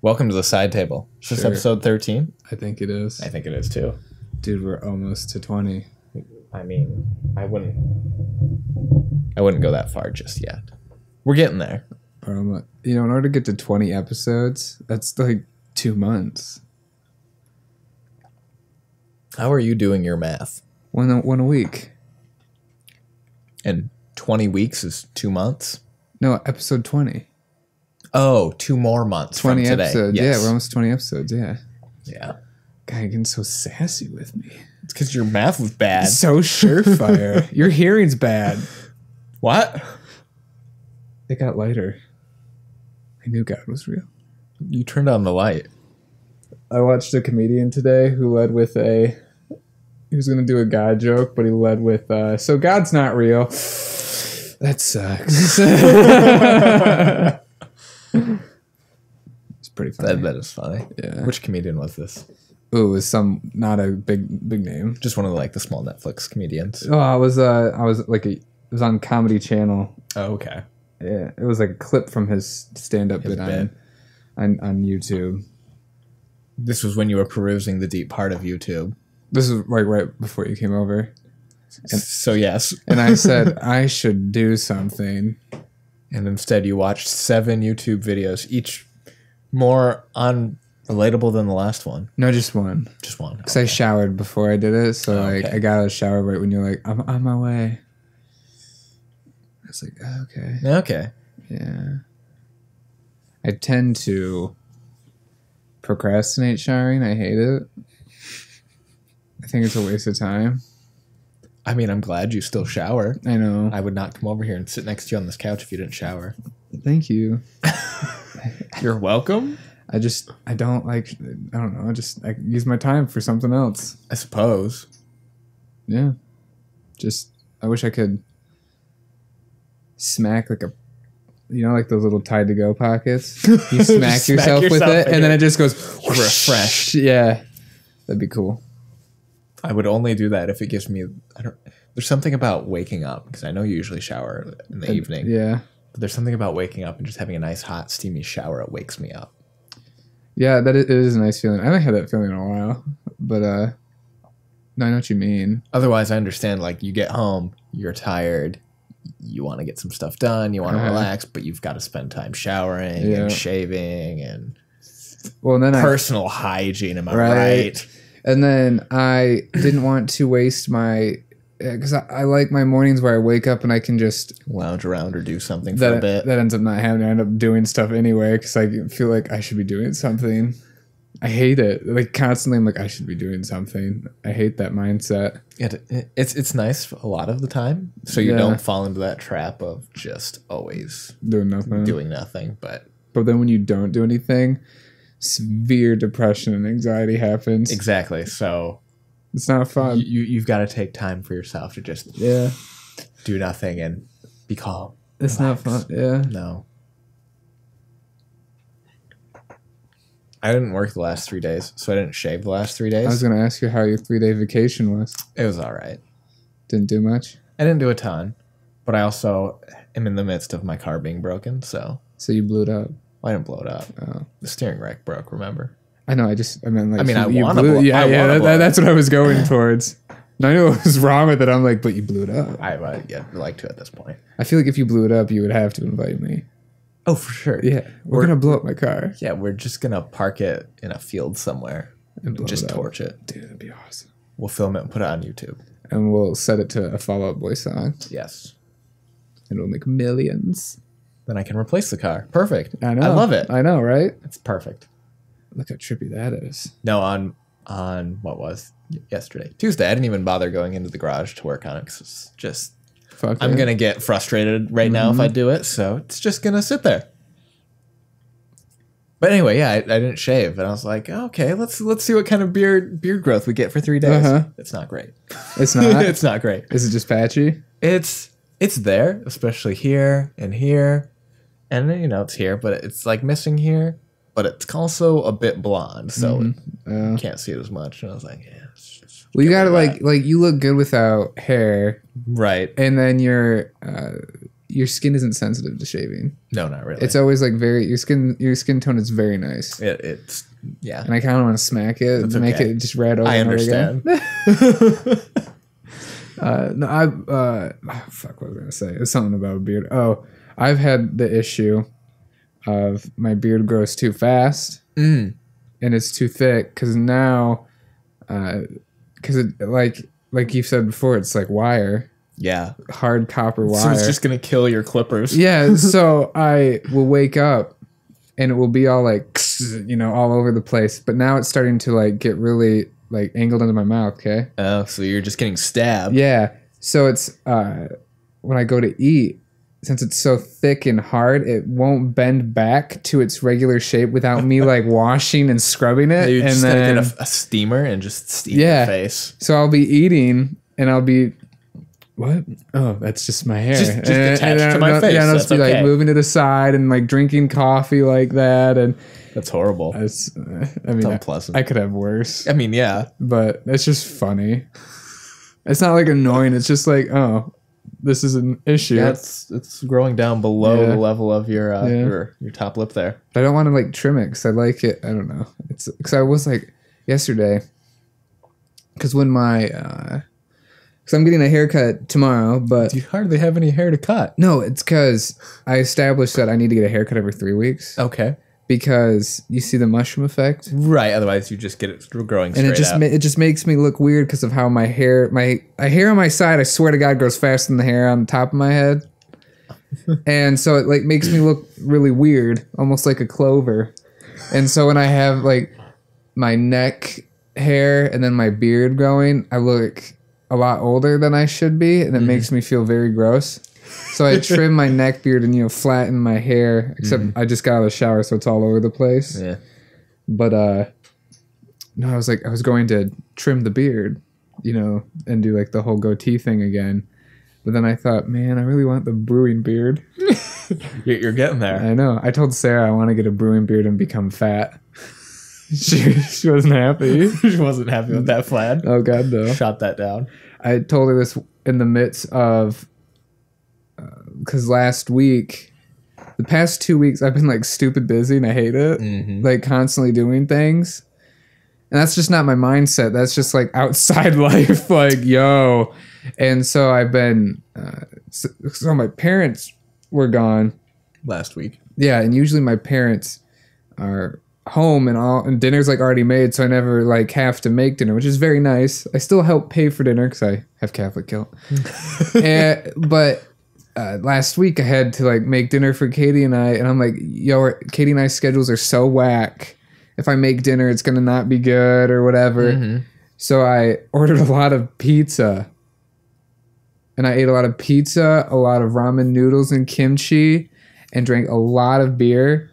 Welcome to the side table. Is this episode 13? I think it is. I think it is too. Dude, we're almost to 20. I mean, I wouldn't go that far just yet. We're getting there. In order to get to 20 episodes, that's like 2 months. How are you doing your math? One a week. And 20 weeks is 2 months? No, episode 20. Oh, 2 more months 20 from today. episodes. Yes. Yeah, we're almost 20 episodes, yeah. Yeah. God, you're getting so sassy with me. It's because your math was bad. So surefire. Your hearing's bad. What? It got lighter. I knew God was real. You turned on the light. I watched a comedian today who led with he was going to do a God joke, but he led with, so God's not real. That sucks. It's pretty funny. That is funny. Yeah. Which comedian was this? Oh, it was not a big name. Just one of the small Netflix comedians. Oh, I was it was on Comedy Channel. Oh, okay. Yeah, it was like a clip from his stand-up bit on YouTube. This was when you were perusing the deep part of YouTube. This was right before you came over. So yes. And I said, I should do something. And instead you watched 7 YouTube videos, each more unrelatable than the last one. No, just one. Just one. Because I showered before I did it. So okay. I got out of the shower right when you're like, I'm on my way. I was like, oh, okay. Okay. Yeah. I tend to procrastinate showering. I hate it. I think it's a waste of time. I mean, I'm glad you still shower. I know. I would not come over here and sit next to you on this couch if you didn't shower. Thank you. You're welcome. I don't know. I use my time for something else. I suppose. Yeah. I wish I could smack like those little Tide to Go pockets. You smack yourself with it, and then it just goes refreshed. Yeah. That'd be cool. I would only do that if it gives me... There's something about waking up, because I know you usually shower in the evening. Yeah. But there's something about waking up and just having a nice, hot, steamy shower. It wakes me up. Yeah, it is a nice feeling. I haven't had that feeling in a while, but no, I know what you mean. Otherwise, I understand, you get home, you're tired, you want to get some stuff done, you want to relax, but you've got to spend time showering and shaving and personal hygiene, am I right? And then I didn't want to waste because I like my mornings where I wake up and I can just lounge around or do something for a bit. That ends up not happening. I end up doing stuff anyway because I feel like I should be doing something. I hate it. Constantly I'm like, I should be doing something. I hate that mindset. It's nice a lot of the time, so you don't fall into that trap of just always doing nothing. But then when you don't do anything, severe depression and anxiety happens. Exactly. So it's not fun. You've got to take time for yourself to just do nothing and be calm. It's relax. not fun. Yeah. No. I didn't work the last 3 days, so I didn't shave the last 3 days. I was going to ask you how your 3-day vacation was. It was all right. Didn't do much? I didn't do a ton, but I also am in the midst of my car being broken, so... So you blew it up? I didn't blow it up. Oh. The steering rack broke, remember? I know, I want to blow it. Yeah, that's what I was going towards. And I knew what was wrong with it. I'm like, but you blew it up. I'd like to at this point. I feel like if you blew it up, you would have to invite me. Oh, for sure. Yeah, we're going to blow up my car. Yeah, we're just going to park it in a field somewhere and just torch it. Dude, that'd be awesome. We'll film it and put it on YouTube. And we'll set it to a Fall Out Boy song. Yes. And we'll make millions. Then I can replace the car. Perfect. I know. I love it. I know, right? It's perfect. Look how trippy that is. No, on what was yesterday? Tuesday. I didn't even bother going into the garage to work on it because it's just... I'm going to get frustrated right now if I do it, so it's just going to sit there. But anyway, yeah, I didn't shave, and I was like, okay, let's see what kind of beard growth we get for 3 days. It's not great. It's not? It's not great. Is it just patchy? It's there, especially here and here, and then, it's here, but it's missing here, but it's also a bit blonde, so you can't see it as much. And I was like, yeah. Well, you gotta you look good without hair, right? And then your skin isn't sensitive to shaving. No, not really. It's always like your skin tone is very nice. It's And I kind of want to smack it and make it just red over I and over understand. Fuck, what was I gonna say? It's something about a beard. Oh, I've had the issue of my beard grows too fast and it's too thick because now, because it like you said before, it's like wire. Yeah. Hard copper wire. So it's just going to kill your clippers. Yeah. So I will wake up and it will be all like, all over the place. But now it's starting to like get really like angled into my mouth. Okay. Oh, so you're just getting stabbed. Yeah. So it's, when I go to eat, since it's so thick and hard, it won't bend back to its regular shape without me like washing and scrubbing it. You're and just then going to get a steamer and just steam your face. So I'll be eating and I'll be, what? Oh, that's just my hair. Just attached to my face. Yeah, and I'll just be okay. like moving it aside and like drinking coffee like that. And that's horrible. It's unpleasant. I could have worse. I mean, yeah. But it's just funny. It's not like annoying. It's just like, oh, this is an issue. Yeah, it's growing down below the level of your top lip there. But I don't want to like trim it because I like it. I don't know. It's because I was like yesterday, because when my because I'm getting a haircut tomorrow, but you hardly have any hair to cut. No, it's because I established that I need to get a haircut every 3 weeks. Okay. Because you see the mushroom effect, right? Otherwise, you just get it growing straight and it just makes me look weird because of how my hair on my side, I swear to God, grows faster than the hair on the top of my head, and so it like makes me look really weird, almost like a clover. And so when I have like my neck hair and then my beard growing, I look a lot older than I should be, and it makes me feel very gross. So I trim my neck beard and flatten my hair, except I just got out of the shower, so it's all over the place. Yeah. But no, I was going to trim the beard, and do like the whole goatee thing again. But then I thought, man, I really want the brewing beard. You're getting there. I know. I told Sarah I want to get a brewing beard and become fat. She wasn't happy. She wasn't happy with that plan. Oh God, no. Shot that down. I told her this in the midst of, because the past 2 weeks, I've been like stupid busy and I hate it. Like constantly doing things. And that's just not my mindset. That's just like outside life. Like, yo. And so I've been, so my parents were gone last week. Yeah. And usually my parents are home and dinner's like already made. So I never like have to make dinner, which is very nice. I still help pay for dinner because I have Catholic guilt. But last week I had to like make dinner for Katie and I, and I'm like, yo, Katie and I's schedules are so whack. If I make dinner, it's going to not be good or whatever. So I ordered a lot of pizza. And I ate a lot of pizza, a lot of ramen noodles and kimchi, and drank a lot of beer.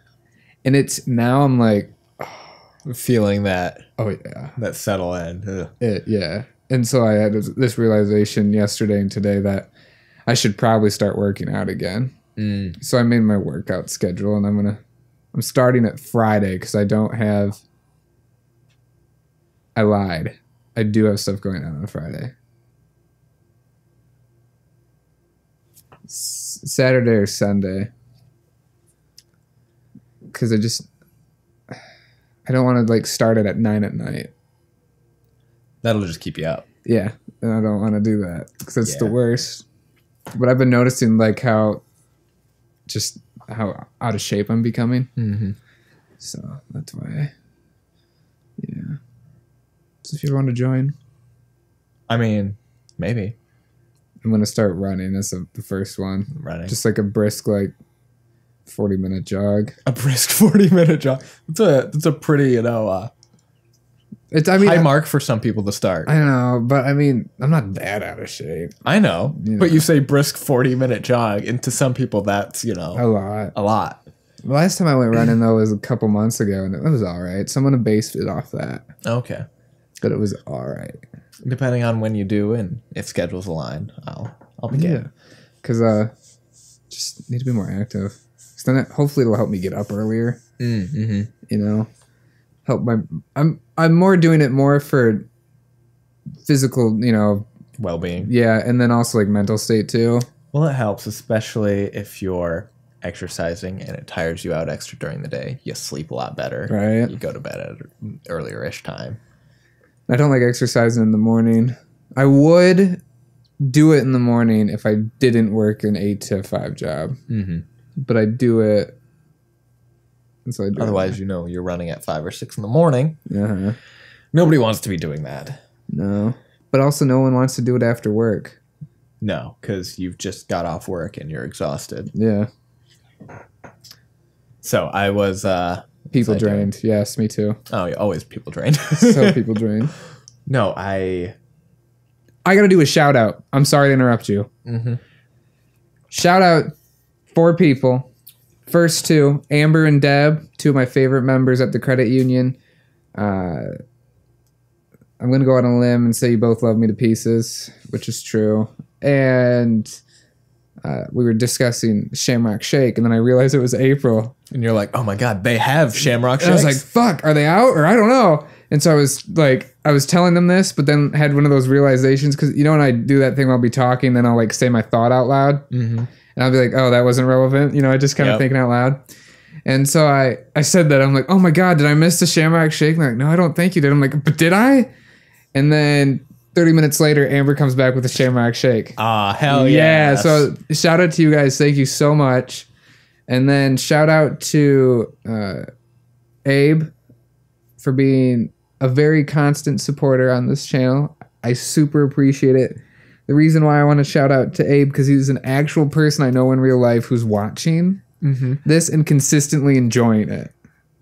And now I'm like, feeling that. Oh, yeah. That settle in. Yeah. And so I had this realization yesterday and today that I should probably start working out again. So I made my workout schedule, and I'm starting at Friday because I lied. I do have stuff going on Friday. Saturday or Sunday. Because I don't want to like start it at 9 at night. That'll just keep you up. Yeah. And I don't want to do that because it's the worst. But I've been noticing like how out of shape I'm becoming. So that's why. Yeah. So if you want to join. I mean, maybe. I'm going to start running. That's the first one. Running. Just like a brisk, like 40-minute jog. A brisk 40-minute jog. It's a pretty, high mark for some people to start. I know, but I mean, I'm not that out of shape. I know, but you say brisk 40-minute jog, and to some people that's, a lot. A lot. The last time I went running, though, was a couple months ago, and it was all right. So I'm going to base it off that. Okay. But it was all right. Depending on when you do and if schedules align, I'll begin. Yeah. Because just need to be more active. So then hopefully it'll help me get up earlier. Help I'm more doing it more for physical, well-being. Yeah, and then also like mental state too. Well, it helps, especially if you're exercising and it tires you out extra during the day. You sleep a lot better. Right. You go to bed at an earlier-ish time. I don't like exercising in the morning. I would do it in the morning if I didn't work an 8 to 5 job. Mm-hmm. But I do it. So I do Otherwise, you're running at 5 or 6 in the morning. Uh-huh. Nobody wants to be doing that. No. But also no one wants to do it after work. No, because you've just got off work and you're exhausted. Yeah. So I was... people drained. Yes, me too. Oh, yeah, always people drained. So people drained. No, I got to do a shout out. I'm sorry to interrupt you. Mm-hmm. Shout out 4 people. First 2, Amber and Deb, 2 of my favorite members at the credit union. I'm going to go out on a limb and say you both love me to pieces, which is true. And we were discussing Shamrock Shake, and then I realized it was April. And you're like, oh my God, they have Shamrock Shakes. And I was like, fuck, are they out? Or I don't know. And so I was telling them this, but then had one of those realizations, because when I do that thing, I'll be talking, then I'll say my thought out loud. Mm-hmm. And I'll be like, oh, that wasn't relevant. I just kind of thinking out loud. And so I said that. I'm like, oh my God, did I miss the Shamrock Shake? And they're like, no, I don't think you did. I'm like, but did I? And then 30 minutes later, Amber comes back with a Shamrock Shake. Ah, hell yeah. Yeah, so shout out to you guys. Thank you so much. And then shout out to Abe for being a very constant supporter on this channel. I super appreciate it. The reason why I want to shout out to Abe, because he's an actual person I know in real life who's watching this and consistently enjoying it,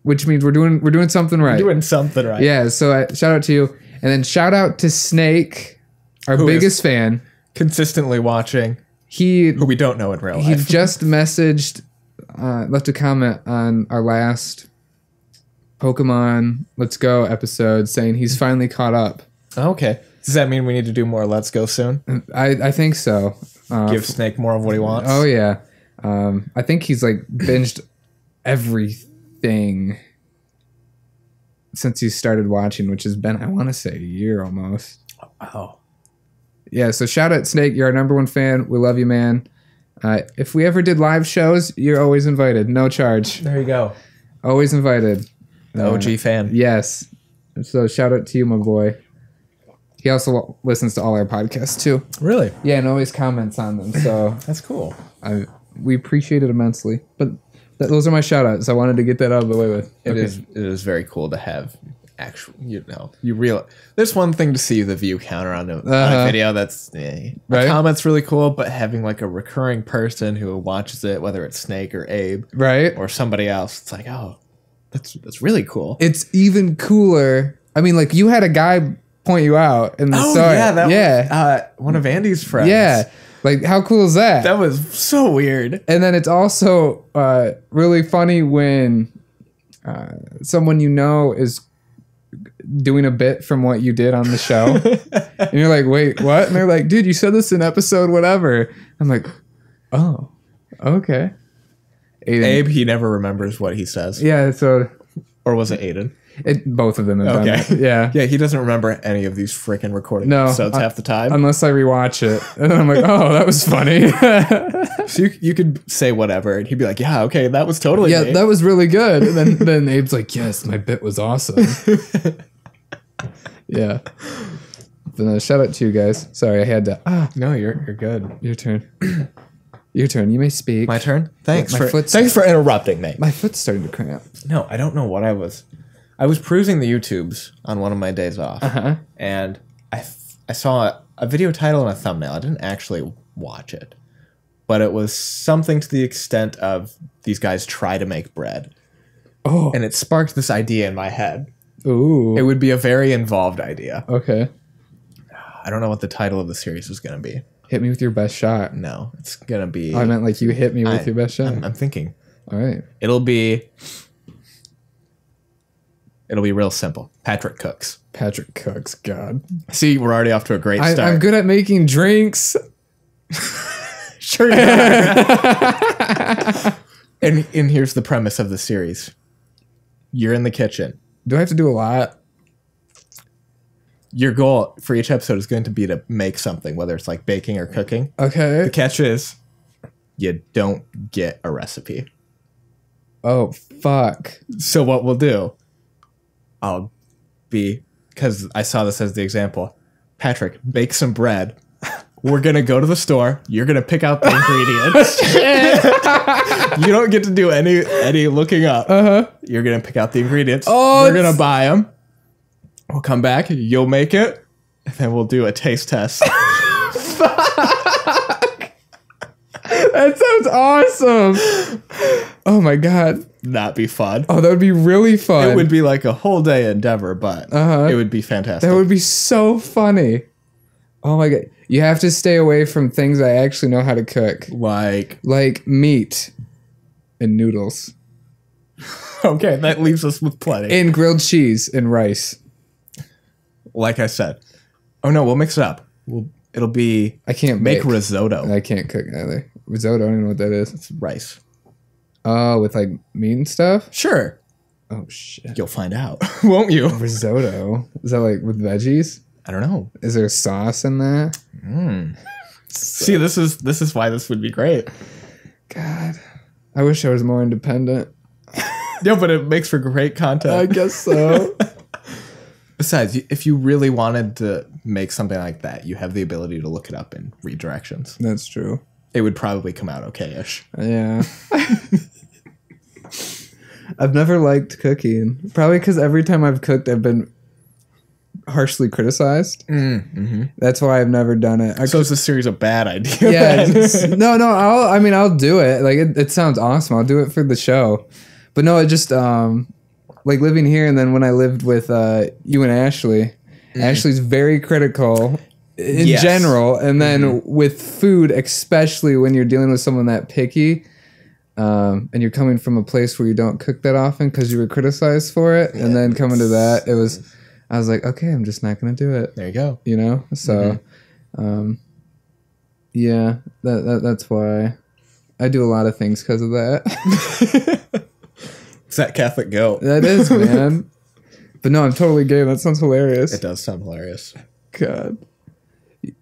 which means we're doing something right. Doing something right. Yeah, so shout out to you. And then shout out to Snake, our biggest fan. Consistently watching. Who we don't know in real life. He just left a comment on our last Pokemon Let's Go episode saying he's finally caught up. Okay. Does that mean we need to do more Let's Go soon? I think so. Give Snake more of what he wants? Oh, yeah. I think he's binged everything since he started watching, which has been, I want to say, a year almost. Wow. Yeah, so shout out Snake. You're our number 1 fan. We love you, man. If we ever did live shows, you're always invited. No charge. There you go. Always invited. The OG fan. Yes. So shout out to you, my boy. He also listens to all our podcasts, too. Really? Yeah, and always comments on them. So that's cool. We appreciate it immensely. But those are my shout outs. I wanted to get that out of the way with. It is very cool to have actual, there's one thing to see the view counter on a video. That's the comment's really cool, but having a recurring person who watches it, whether it's Snake or Abe, right, or somebody else, it's like, oh, that's really cool. It's even cooler. I mean, you had a guy point you out in the story. Was, one of Andy's friends. Yeah. How cool is that? That was so weird. And then it's also really funny when someone is doing a bit from what you did on the show. And you're like, wait, what? And they're like, dude, you said this in episode whatever. I'm like, oh, okay. Aiden. Abe, he never remembers what he says. Yeah, so... Or was it Aiden? Both of them have done it. Yeah. Yeah, he doesn't remember any of these freaking recording episodes half the time. Unless I rewatch it. And then I'm like, oh, that was funny. So you could say whatever, and he'd be like, yeah, okay, that was totally me. That was really good. And then Abe's like, yes, my bit was awesome. Yeah. Then shout out to you guys. Sorry, I had to... No, you're good. Your turn. Your turn. You may speak. My turn? Thanks for interrupting me. My foot's starting to cramp. No, I don't know what I was perusing the YouTubes on one of my days off, and I saw a video title and a thumbnail. I didn't actually watch it, but it was something to the extent of these guys try to make bread. Oh. And it sparked this idea in my head. Ooh. It would be a very involved idea. Okay. I don't know what the title of the series was going to be. Hit me with your best shot. No, it's going to be... I meant you hit me with your best shot. I'm thinking. All right. It'll be real simple. Patrick Cooks. Patrick Cooks, God. See, we're already off to a great start. I'm good at making drinks. Sure you are. And here's the premise of the series. You're in the kitchen. Do I have to do a lot? Your goal for each episode is going to be to make something, whether it's baking or cooking. Okay. The catch is you don't get a recipe. Oh, fuck. So what we'll do, because I saw this as the example, Patrick, bake some bread. We're going to go to the store. You're going to pick out the ingredients. You don't get to do any looking up. You're going to pick out the ingredients. Oh, we're going to buy them. We'll come back. You'll make it. And then we'll do a taste test. That sounds awesome. Oh my god. Not be fun. Oh, that would be really fun. It would be like a whole day endeavor, but it would be fantastic. That would be so funny. Oh my god. You have to stay away from things I actually know how to cook. Like meat and noodles. Okay, that leaves us with plenty. And grilled cheese and rice. Like I said. Oh no, we'll mix it up. It'll be... I can't make risotto. I can't cook either. Risotto, I don't even know what that is. It's rice. Oh, with like meat and stuff? Sure. Oh shit. You'll find out, won't you? Risotto. Is that like with veggies? I don't know. Is there sauce in that? See, this is why this would be great. God. I wish I was more independent. Yeah, but it makes for great content. I guess so. Besides, if you really wanted to make something like that, you have the ability to look it up and read directions. That's true. It would probably come out okay-ish. Yeah. I've never liked cooking. Probably because every time I've cooked, I've been harshly criticized. That's why I've never done it. So it's a series of bad ideas. Yeah. No. I'll do it. Like it sounds awesome. I'll do it for the show. But no, it just like living here, and then when I lived with you and Ashley, Ashley's very critical in general, and then with food, especially when you're dealing with someone that picky, and you're coming from a place where you don't cook that often because you were criticized for it, and then coming to that, I was like, okay, I'm just not gonna do it. There you go. You know, so yeah, that's why I do a lot of things because of that. It's that Catholic guilt. That is, man. But no, I'm totally gay. That sounds hilarious. It does sound hilarious. God.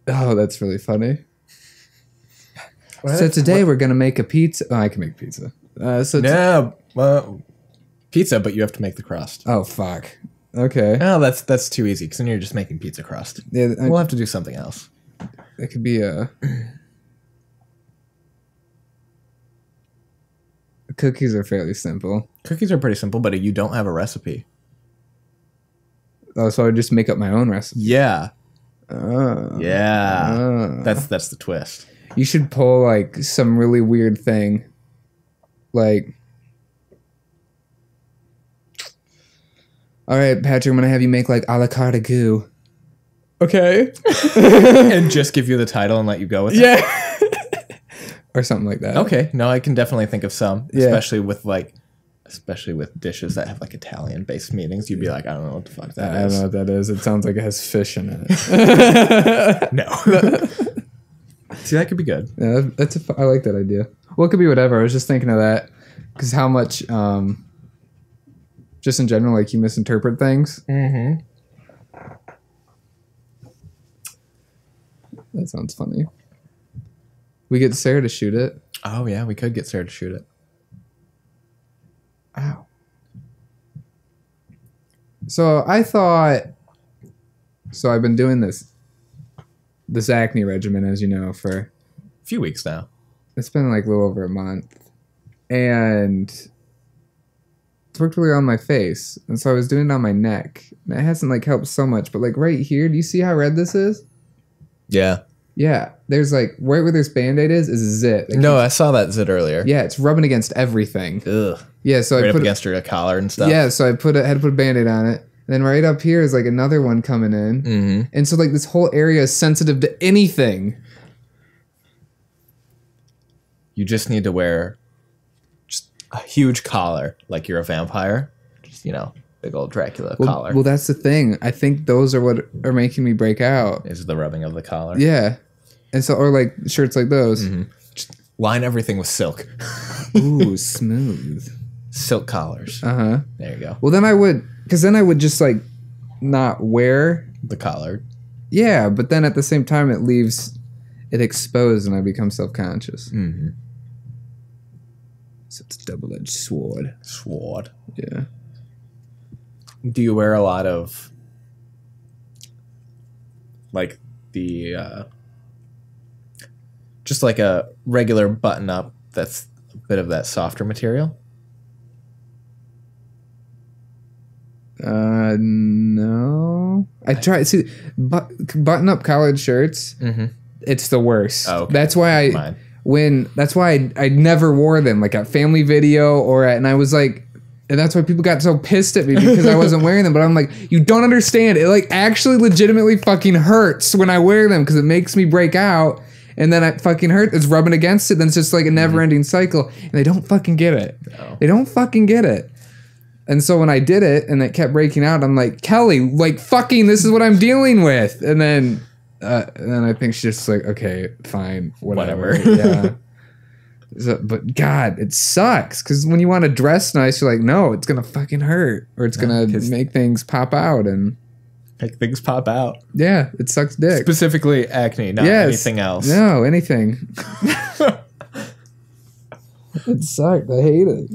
Oh, that's really funny. So today we're going to make a pizza. Oh, I can make pizza. Pizza, but you have to make the crust. Oh, fuck. Okay. No, that's too easy, because then you're just making pizza crust. Yeah, we'll have to do something else. It could be a... Cookies are fairly simple. Cookies are pretty simple, but you don't have a recipe. Oh, so I would just make up my own recipe. Yeah. That's the twist. You should pull like some really weird thing. Like, all right, Patrick, I'm going to have you make like a la carte goo. Okay. And just give you the title and let you go with it? Yeah. Or something like that. Okay. No, I can definitely think of some, especially with dishes that have like Italian based meanings. You'd be like, I don't know what the fuck that is. I don't know what that is. It sounds like it has fish in it. No. See, that could be good. Yeah, I like that idea. Well, it could be whatever. I was just thinking of that because how much, just in general, like you misinterpret things. Mm-hmm. That sounds funny. We get Sarah to shoot it. Oh, yeah, we could get Sarah to shoot it. Ow. So I've been doing this acne regimen, as you know, for a few weeks now. It's been like a little over a month. And it's worked really on my face. And so I was doing it on my neck. And it hasn't like helped so much. But like right here, do you see how red this is? Yeah. Yeah, there's like right where this Band-Aid is a zit. No, I saw that zit earlier. Yeah, it's rubbing against everything. Ugh. Yeah, so right I put up against your collar and stuff. Yeah, so I had to put a Band-Aid on it. And then right up here is like another one coming in. Mm-hmm. And so like this whole area is sensitive to anything. You just need to wear just a huge collar, like you're a vampire. Just, big old Dracula collar. Well, that's the thing. I think those are what are making me break out. Is the rubbing of the collar. Yeah. And so, or like shirts like those. Mm-hmm. Just line everything with silk. Ooh, smooth. Silk collars. Uh-huh. There you go. Well, then I would just like not wear the collar. Yeah, but then at the same time it leaves it exposed and I become self-conscious. Mm-hmm. So it's a double-edged sword. Sword. Yeah. Do you wear a lot of like the just like a regular button up that's a bit of that softer material? No. I try button up collared shirts. Mm-hmm. It's the worst. Oh, okay. That's why I never wore them, like at family video and I was like, and that's why people got so pissed at me because I wasn't wearing them. But I'm like, you don't understand. It like actually legitimately fucking hurts when I wear them because it makes me break out. And then it fucking hurts. It's rubbing against it. Then it's just like a never ending cycle. And they don't fucking get it. No. They don't fucking get it. And so when I did it and it kept breaking out, I'm like, Kelly, like fucking this is what I'm dealing with. And then I think she's just like, okay, fine, whatever. Yeah. So, but God, it sucks because when you want to dress nice, you're like, no, it's gonna fucking hurt, or it's gonna make things pop out and make things pop out. Yeah, it sucks dick. Specifically acne, not anything else. No, anything. It sucked. I hate it.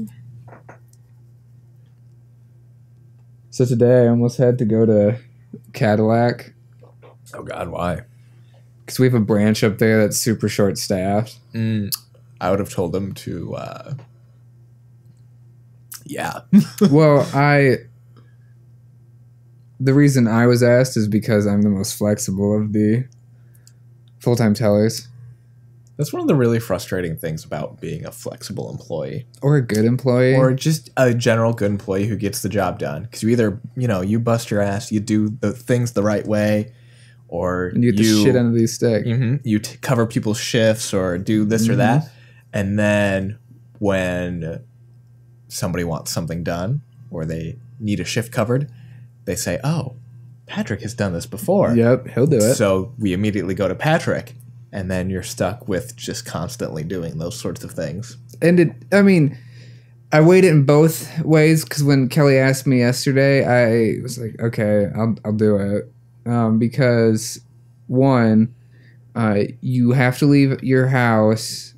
So today I almost had to go to Cadillac. Oh God, why? Because we have a branch up there that's super short staffed. I would have told them to, yeah. Well, the reason I was asked is because I'm the most flexible of the full-time tellers. That's one of the really frustrating things about being a flexible employee. Or a good employee. Or just a general good employee who gets the job done. Because you either, you bust your ass, you do the things the right way, or and you get the shit under these stick. Mm-hmm, you cover people's shifts or do this or that. And then when somebody wants something done or they need a shift covered, they say, oh, Patrick has done this before. Yep, he'll do it. So we immediately go to Patrick, and then you're stuck with just constantly doing those sorts of things. And I weighed it in both ways because when Kelly asked me yesterday, I was like, okay, I'll do it. Because, one, you have to leave your house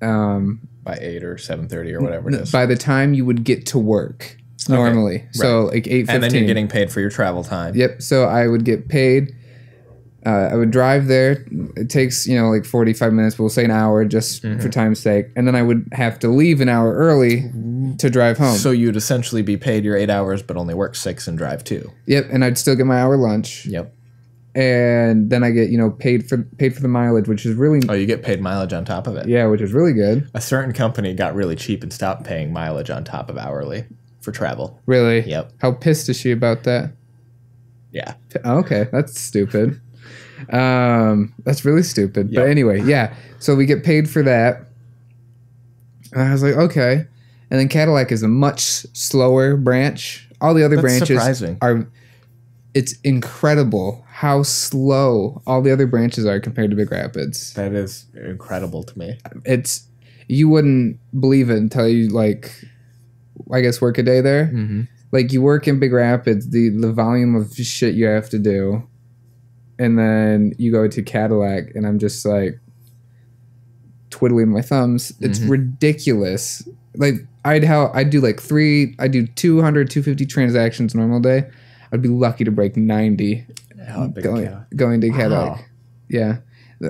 by 8 or 7:30 or whatever it is. By the time you would get to work normally. Okay, so like 8:15. And then you're getting paid for your travel time. Yep. So I would get paid. I would drive there. It takes, like 45 minutes, but we'll say an hour just for time's sake. And then I would have to leave an hour early to drive home. So you'd essentially be paid your 8 hours, but only work 6 and drive 2. Yep. And I'd still get my hour lunch. Yep. And then I get, paid for the mileage, which is really... Oh, you get paid mileage on top of it? Yeah, which is really good. A certain company got really cheap and stopped paying mileage on top of hourly for travel. Really? Yep. How pissed is she about that? Yeah. Okay, that's stupid. That's really stupid. Yep. But anyway, yeah. So we get paid for that. And I was like, okay. And then Cadillac is a much slower branch. All the other branches surprising. It's incredible how slow all the other branches are compared to Big Rapids. That is incredible to me. You wouldn't believe it until you I guess work a day there. Mm-hmm. Like you work in Big Rapids, the volume of shit you have to do, and then you go to Cadillac, and I'm just like twiddling my thumbs. It's ridiculous. Like I do 200, 250 transactions normal day. I'd be lucky to break 90 going to Cadillac. Wow. Yeah.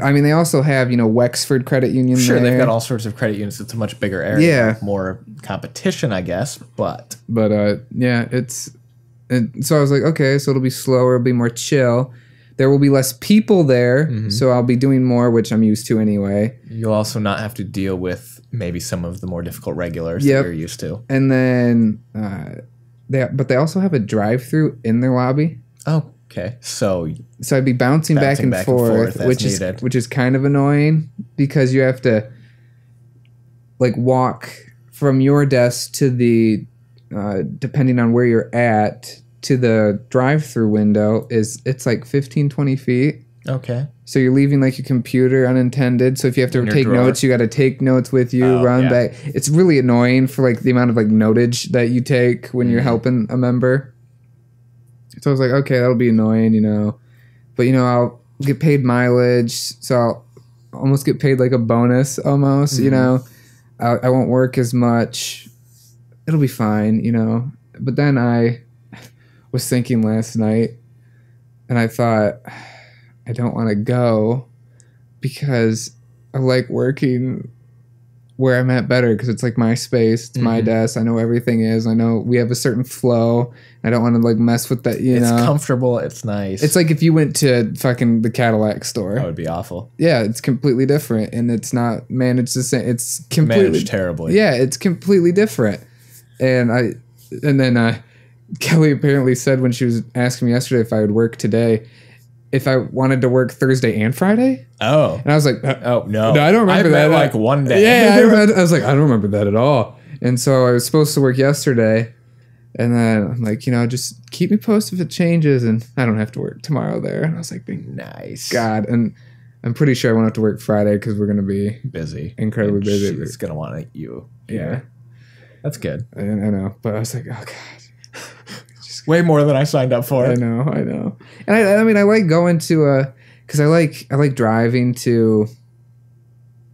I mean, they also have, Wexford Credit Union. Sure, they've got all sorts of credit unions. It's a much bigger area. Yeah. More competition, I guess, but... yeah, so I was like, okay, so it'll be slower, it'll be more chill. There will be less people there, so I'll be doing more, which I'm used to anyway. You'll also not have to deal with maybe some of the more difficult regulars that you're used to. And then... But they also have a drive-through in their lobby. Oh, okay. So I'd be bouncing back and forth which is kind of annoying because you have to walk from your desk to the depending on where you're at to the drive-through window it's like 15, 20 feet. Okay. So you're leaving your computer unattended. So if you have to take notes, you got to take notes with you, run back. It's really annoying for the amount of notage that you take when you're helping a member. So I was like, okay, that'll be annoying, But I'll get paid mileage, so I'll almost get paid a bonus almost, I won't work as much. It'll be fine, you know. But then I was thinking last night, and I thought, I don't want to go because I like working where I'm at better, because it's like my space, it's my desk. I know everything is. I know we have a certain flow. I don't want to like mess with that, it's comfortable. It's nice. It's like if you went to fucking the Cadillac store. That would be awful. Yeah, it's completely different, and it's not managed the same. It's completely managed terribly. Yeah, it's completely different. And then Kelly apparently said when she was asking me yesterday if I would work today, if I wanted to work Thursday and Friday. Oh. And I was like, oh, no. No, I don't remember that. Like one day. Yeah, I was like, I don't remember that at all. And so I was supposed to work yesterday. And then I'm like, you know, just keep me posted if it changes, and I don't have to work tomorrow there. And I was like, nice. God. And I'm pretty sure I won't have to work Friday because we're going to be busy. Incredibly busy. She's going to want you. Yeah. That's good. I know. But I was like, oh, God. Way more than I signed up for. I know. And I mean, I like going to because I like driving to,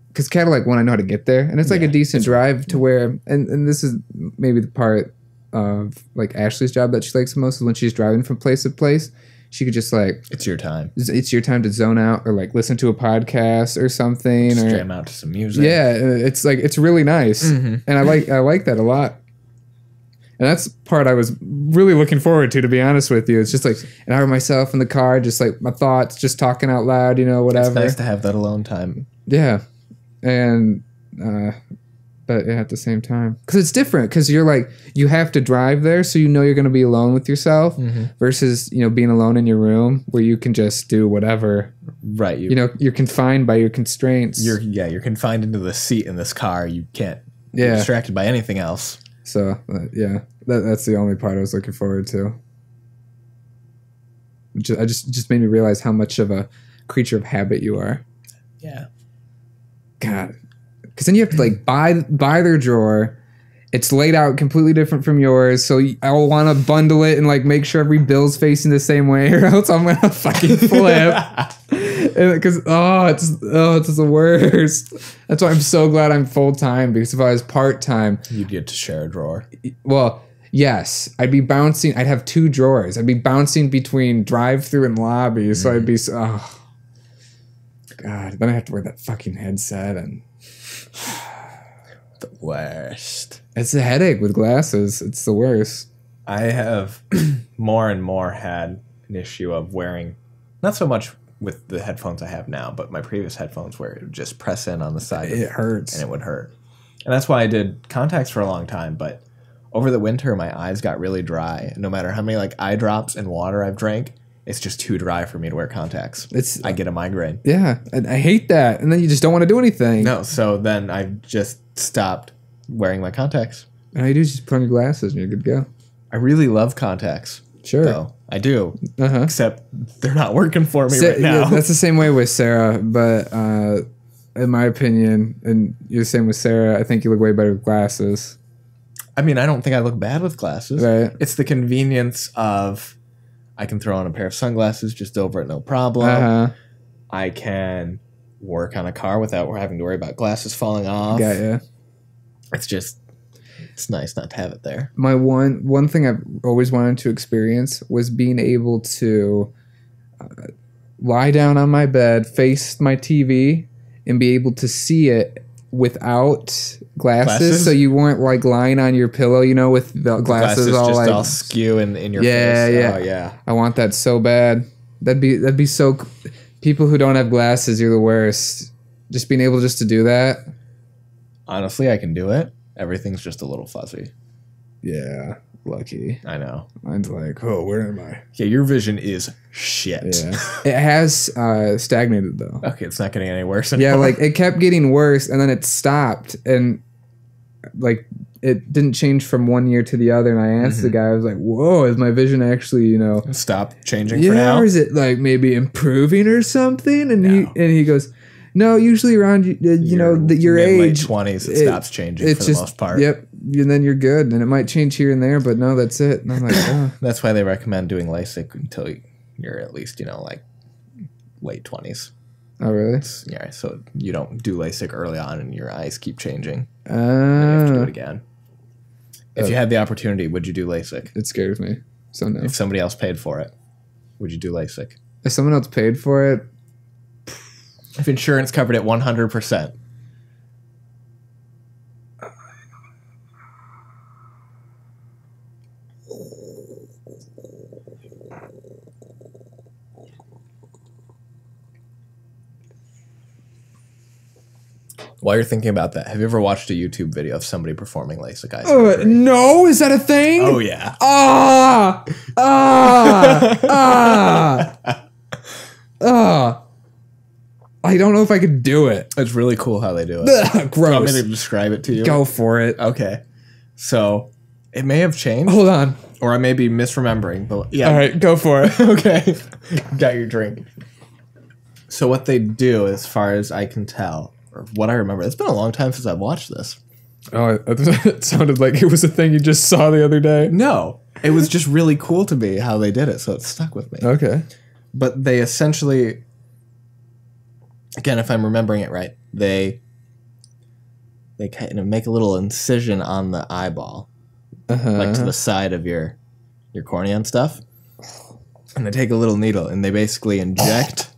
because Cadillac, one, I know how to get there, and it's like a decent drive to where, and this is maybe the part of like Ashley's job that she likes the most, is when she's driving from place to place, she could just like, it's your time. It's your time to zone out or like listen to a podcast or something, just or jam out to some music. Yeah, it's like, it's really nice, and I like that a lot. And that's the part I was really looking forward to be honest with you. It's just like an hour myself in the car, just like my thoughts, just talking out loud, you know, whatever. It's nice to have that alone time. Yeah. And, but at the same time, because it's different, because you're like, you have to drive there, so you know you're going to be alone with yourself, versus, you know, being alone in your room where you can just do whatever. Right. You know, you're confined by your constraints. You're confined into the seat in this car. You can't be distracted by anything else. So, that's the only part I was looking forward to. I just made me realize how much of a creature of habit you are. Yeah. God. Because then you have to, like, buy their drawer. It's laid out completely different from yours, so I'll want to bundle it and, like, make sure every bill's facing the same way, or else I'm going to fucking flip. Because it's the worst. That's why I'm so glad I'm full-time, because if I was part-time, you'd get to share a drawer. Well, yes, I'd be bouncing. I'd have two drawers. I'd be bouncing between drive-through and lobby, so I'd be God, then I have to wear that fucking headset, and the worst. It's a headache with glasses. It's the worst. I have more and more had an issue of wearing, not so much with the headphones I have now, but my previous headphones where it would just press in on the side. It hurts. And it would hurt. And that's why I did contacts for a long time. But over the winter, my eyes got really dry. No matter how many like eye drops and water I've drank, it's just too dry for me to wear contacts. I get a migraine. Yeah, and I hate that. And then you just don't want to do anything. No, so then I just stopped wearing my contacts. And all you do is just put on your glasses and you're good to go. I really love contacts. Sure. Though. I do. Except they're not working for me right now. Yeah, that's the same way with Sarah, but in my opinion, and you're the same with Sarah, I think you look way better with glasses. I mean, I don't think I look bad with glasses. Right. It's the convenience of I can throw on a pair of sunglasses just over it, no problem. I can work on a car without having to worry about glasses falling off. Got ya. It's nice not to have it there. My one thing I've always wanted to experience was being able to lie down on my bed, face my TV, and be able to see it without glasses. So you weren't like lying on your pillow, you know, with the glasses all just like all skew in your face. Yeah. Oh, yeah. I want that so bad. That'd be so. People who don't have glasses, you're the worst. Just being able just to do that. Honestly, I can do it. Everything's just a little fuzzy. Yeah, lucky. I know. Mine's like, oh, where am I? Yeah, your vision is shit. Yeah. It has stagnated, though. Okay, it's not getting any worse anymore. Yeah, like, it kept getting worse, and then it stopped, and, like, it didn't change from one year to the other, and I asked the guy, I was like, whoa, is my vision actually, you know... Stop changing for now? Or is it, like, maybe improving or something? And he goes... No, usually around your age, late 20s, it stops changing for the most part. Yep, and then you're good, and it might change here and there, but no, that's it. And I'm like, oh. That's why they recommend doing LASIK until you're at least like late 20s. Oh, really? Yeah, so you don't do LASIK early on and your eyes keep changing. And you have to do it again. If you had the opportunity, would you do LASIK? It scares me. So no. If somebody else paid for it, would you do LASIK? If someone else paid for it? If insurance covered it 100%. While you're thinking about that, have you ever watched a YouTube video of somebody performing LASIK eye surgery? No, is that a thing? Oh, yeah. I don't know if I could do it. It's really cool how they do it. Gross. Want me to describe it to you? Go for it. Okay. So, it may have changed. Hold on. Or I may be misremembering, but yeah. All right, go for it. Okay. Got your drink. So what they do, as far as I can tell, or what I remember, it's been a long time since I've watched this. Oh, it sounded like it was a thing you just saw the other day. No. It was just really cool to me how they did it, so it stuck with me. Okay. But they essentially, again, if I'm remembering it right, they kind of make a little incision on the eyeball, like to the side of your cornea and stuff. And they take a little needle and they basically inject.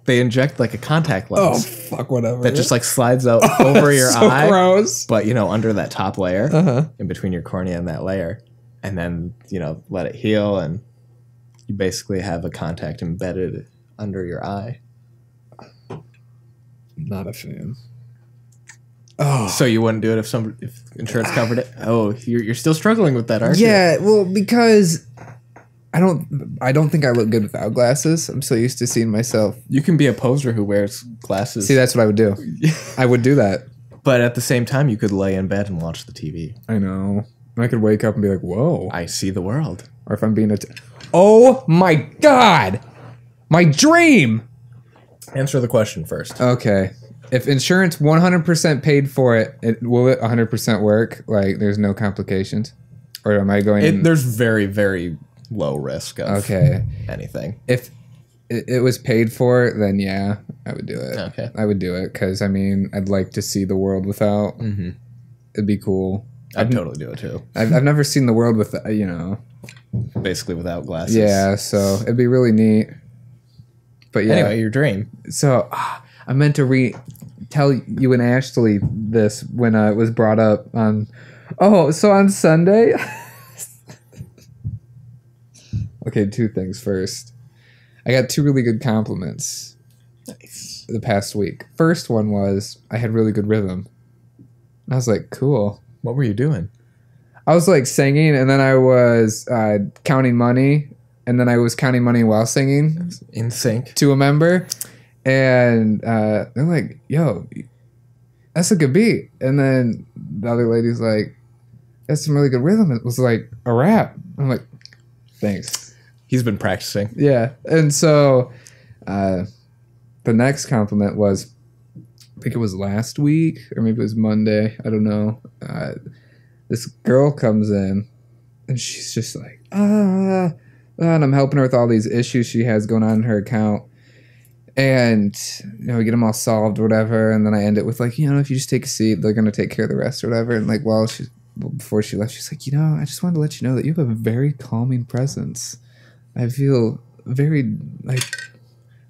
They inject like a contact lens. Oh, fuck, whatever. That just like slides out over your eye. Gross. But, under that top layer, in between your cornea and that layer. And then, let it heal and you basically have a contact embedded under your eye. Not a fan. Oh. So you wouldn't do it if insurance covered it? Oh, you're still struggling with that, aren't you? Yeah, well, because I don't think I look good without glasses. I'm so used to seeing myself. You can be a poser who wears glasses. See, that's what I would do. I would do that. But at the same time, you could lay in bed and watch the TV. I know. I could wake up and be like, whoa. I see the world. Or if I'm being oh my God! My dream! Answer the question first. Okay. If insurance 100% paid for it, will it 100% work? Like, there's no complications? Or am I going... There's very, very low risk of anything. If it was paid for, then yeah, I would do it. Okay. I would do it because, I'd like to see the world without. Mm-hmm. It'd be cool. I'd totally do it too. I've never seen the world with, basically without glasses. Yeah, so it'd be really neat. But yeah. Anyway, your dream. So I meant to tell you and Ashley this when it was brought up on... Oh, so on Sunday... Okay, two things first. I got two really good compliments. Nice. The past week. First one was I had really good rhythm. And I was like, cool. What were you doing? I was like singing, and then I was counting money, and then I was counting money while singing. In sync. To a member. And they're like, yo, that's a good beat. And then the other lady's like, that's some really good rhythm. It was like a rap. I'm like, thanks. He's been practicing. Yeah. And so the next compliment was, I think it was last week or maybe it was Monday. I don't know. This girl comes in and she's just like, and I'm helping her with all these issues she has going on in her account. And, we get them all solved or whatever. And then I end it with like, if you just take a seat, they're going to take care of the rest or whatever. And like, before she left, she's like, I just wanted to let you know that you have a very calming presence. I feel very like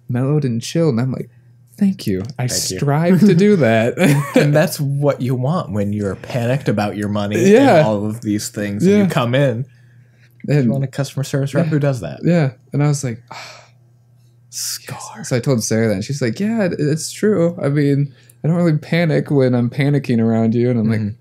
mellowed and chilled. And I'm like, thank you. I strive to do that. And that's what you want when you're panicked about your money and all of these things. And you come in and you want a customer service rep who does that. Yeah. And I was like, Scar. Yes. So I told Sarah that. And she's like, yeah, it's true. I mean, I don't really panic when I'm panicking around you. And I'm like,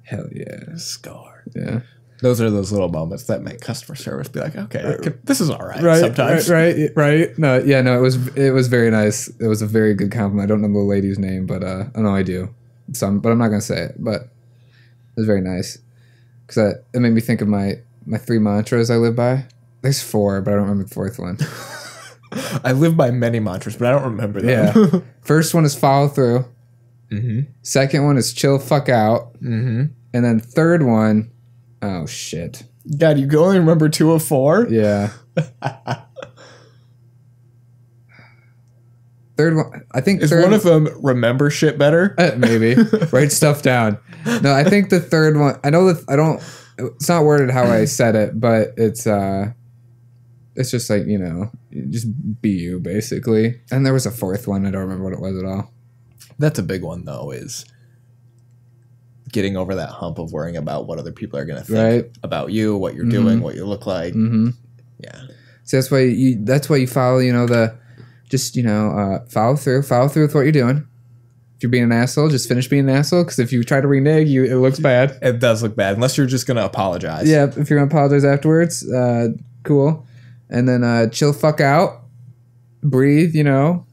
hell yeah. Scar. Yeah. Those are those little moments that make customer service be like, okay, this is all right sometimes. Right. No, it was very nice. It was a very good compliment. I don't know the lady's name, but I know I do. But I'm not going to say it. But it was very nice. Because it made me think of my 3 mantras I live by. There's 4, but I don't remember the 4th one. I live by many mantras, but I don't remember them. Yeah. First one is follow through. Mm-hmm. Second one is chill fuck out. Mm-hmm. And then third one... Oh, shit. God, you can only remember 2 of 4? Yeah. Third one, I think. Is one of them remember shit better? Maybe write stuff down. No, I think the third one. I know that I don't. It's not worded how I said it, but it's just like, you know, just be you basically. And there was a fourth one. I don't remember what it was at all. That's a big one though. Is getting over that hump of worrying about what other people are going to think about you, what you're doing, what you look like. Yeah. So that's why you follow, you know, follow through with what you're doing. If you're being an asshole, just finish being an asshole. Because if you try to renege, it looks bad. It does look bad, unless you're just going to apologize. Yeah, if you're going to apologize afterwards, cool. And then chill fuck out, breathe, you know,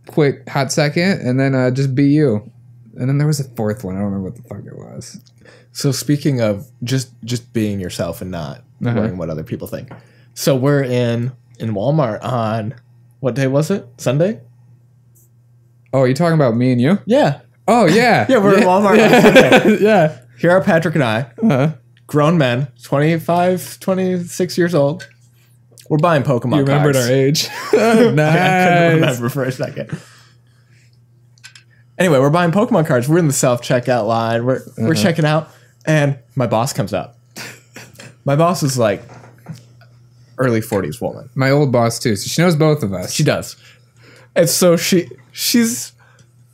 quick hot second, and then just be you. And then there was a fourth one. I don't remember what the fuck it was. So speaking of just being yourself and not worrying what other people think. So we're in Walmart on, what day was it? Sunday? Oh, are you talking about me and you? Yeah. Oh, yeah. Yeah, we're in Walmart on Sunday. Yeah. Here are Patrick and I, grown men, 25, 26 years old. We're buying Pokemon cards. You remembered our age. Nice. I couldn't remember for a second. Anyway, we're buying Pokemon cards. We're in the self-checkout line. We're checking out, and my boss comes up. My boss is like early 40s woman. My old boss too, so she knows both of us. She does. And so she's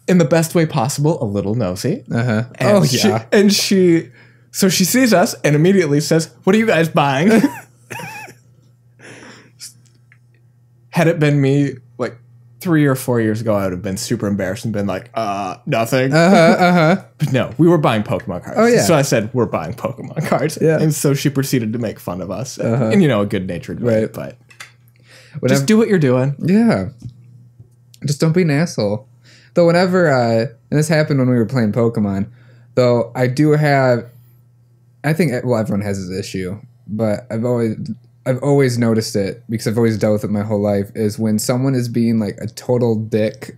in the best way possible, a little nosy. And she sees us and immediately says, "What are you guys buying?" Had it been me, like 3 or 4 years ago, I would have been super embarrassed and been like, nothing. But no, we were buying Pokemon cards. Oh, yeah. So I said, we're buying Pokemon cards. Yeah. And so she proceeded to make fun of us. And, you know, a good-natured way. But just do what you're doing. Yeah. Just don't be an asshole. Though whenever, and this happened when we were playing Pokemon, though I do have, I think, well, everyone has this issue, but I've always noticed it because I've always dealt with it my whole life, is when someone is being like a total dick,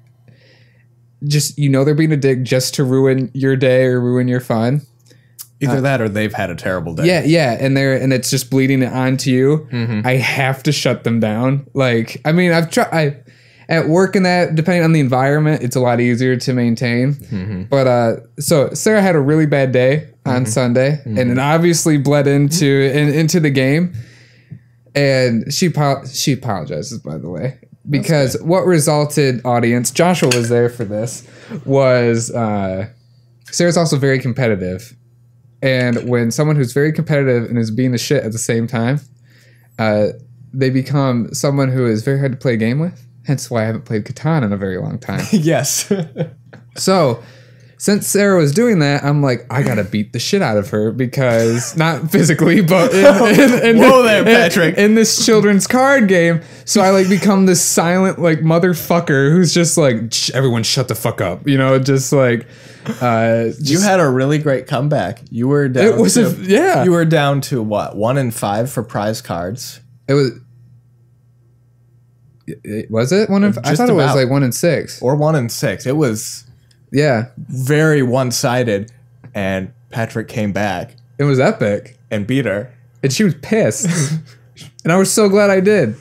just, you know, they're being a dick just to ruin your day or ruin your fun. Either that or they've had a terrible day. Yeah. And it's just bleeding onto you. I have to shut them down. Like, I mean, I've tried at work and that, depending on the environment, it's a lot easier to maintain. But so Sarah had a really bad day on Sunday, and it obviously bled into the game. And she apologizes, by the way, because what resulted, audience, Joshua was there for this, was Sarah's also very competitive. And when someone who's very competitive and is being the shit at the same time, they become someone who is very hard to play a game with. Hence why I haven't played Catan in a very long time. Yes. So, since Sarah was doing that, I'm like, I gotta beat the shit out of her, because not physically, but whoa there, Patrick, in this children's card game. So I like become this silent like motherfucker who's just like, everyone shut the fuck up, you know, just like. You had a really great comeback. You were down. You were down to what, 1-5 for prize cards. It was. Was it 1 and 5? I thought it was like 1-6 or 1-6. It was. Yeah. Very one-sided, and Patrick came back. It was epic. And beat her. And she was pissed. And I was so glad I did.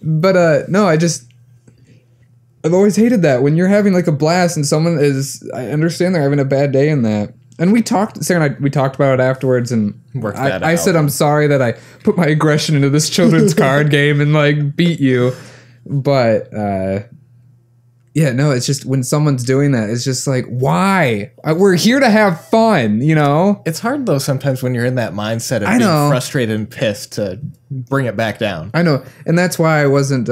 But no, I've always hated that. When you're having like a blast and someone is, I understand they're having a bad day in that. And Sarah and I talked about it afterwards, and I said I'm sorry that I put my aggression into this children's card game and like beat you. But yeah, no, it's just when someone's doing that, it's just like, why? We're here to have fun, you know? It's hard, though, sometimes when you're in that mindset of being frustrated and pissed to bring it back down. I know. And that's why I wasn't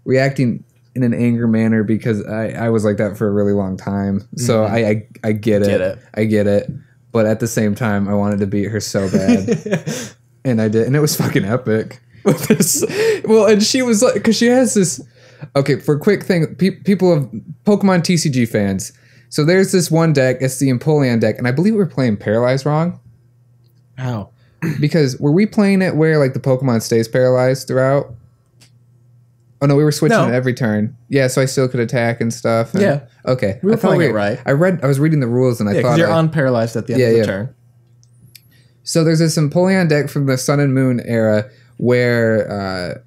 reacting in an anger manner, because I was like that for a really long time. So I get it. I get it. But at the same time, I wanted to beat her so bad. And I did. And it was fucking epic. Well, and she was like, because she has this. Okay, for a quick thing, people of Pokemon TCG fans. So there's this one deck, it's the Empoleon deck, and I believe we were playing Paralyzed wrong. How? Because were we playing it where like the Pokemon stays paralyzed throughout? Oh no, we were switching it every turn. Yeah, so I still could attack and stuff. And, yeah. Okay. We were playing it right. I was reading the rules and I thought you're unparalyzed at the end of the turn. So there's this Empoleon deck from the Sun and Moon era where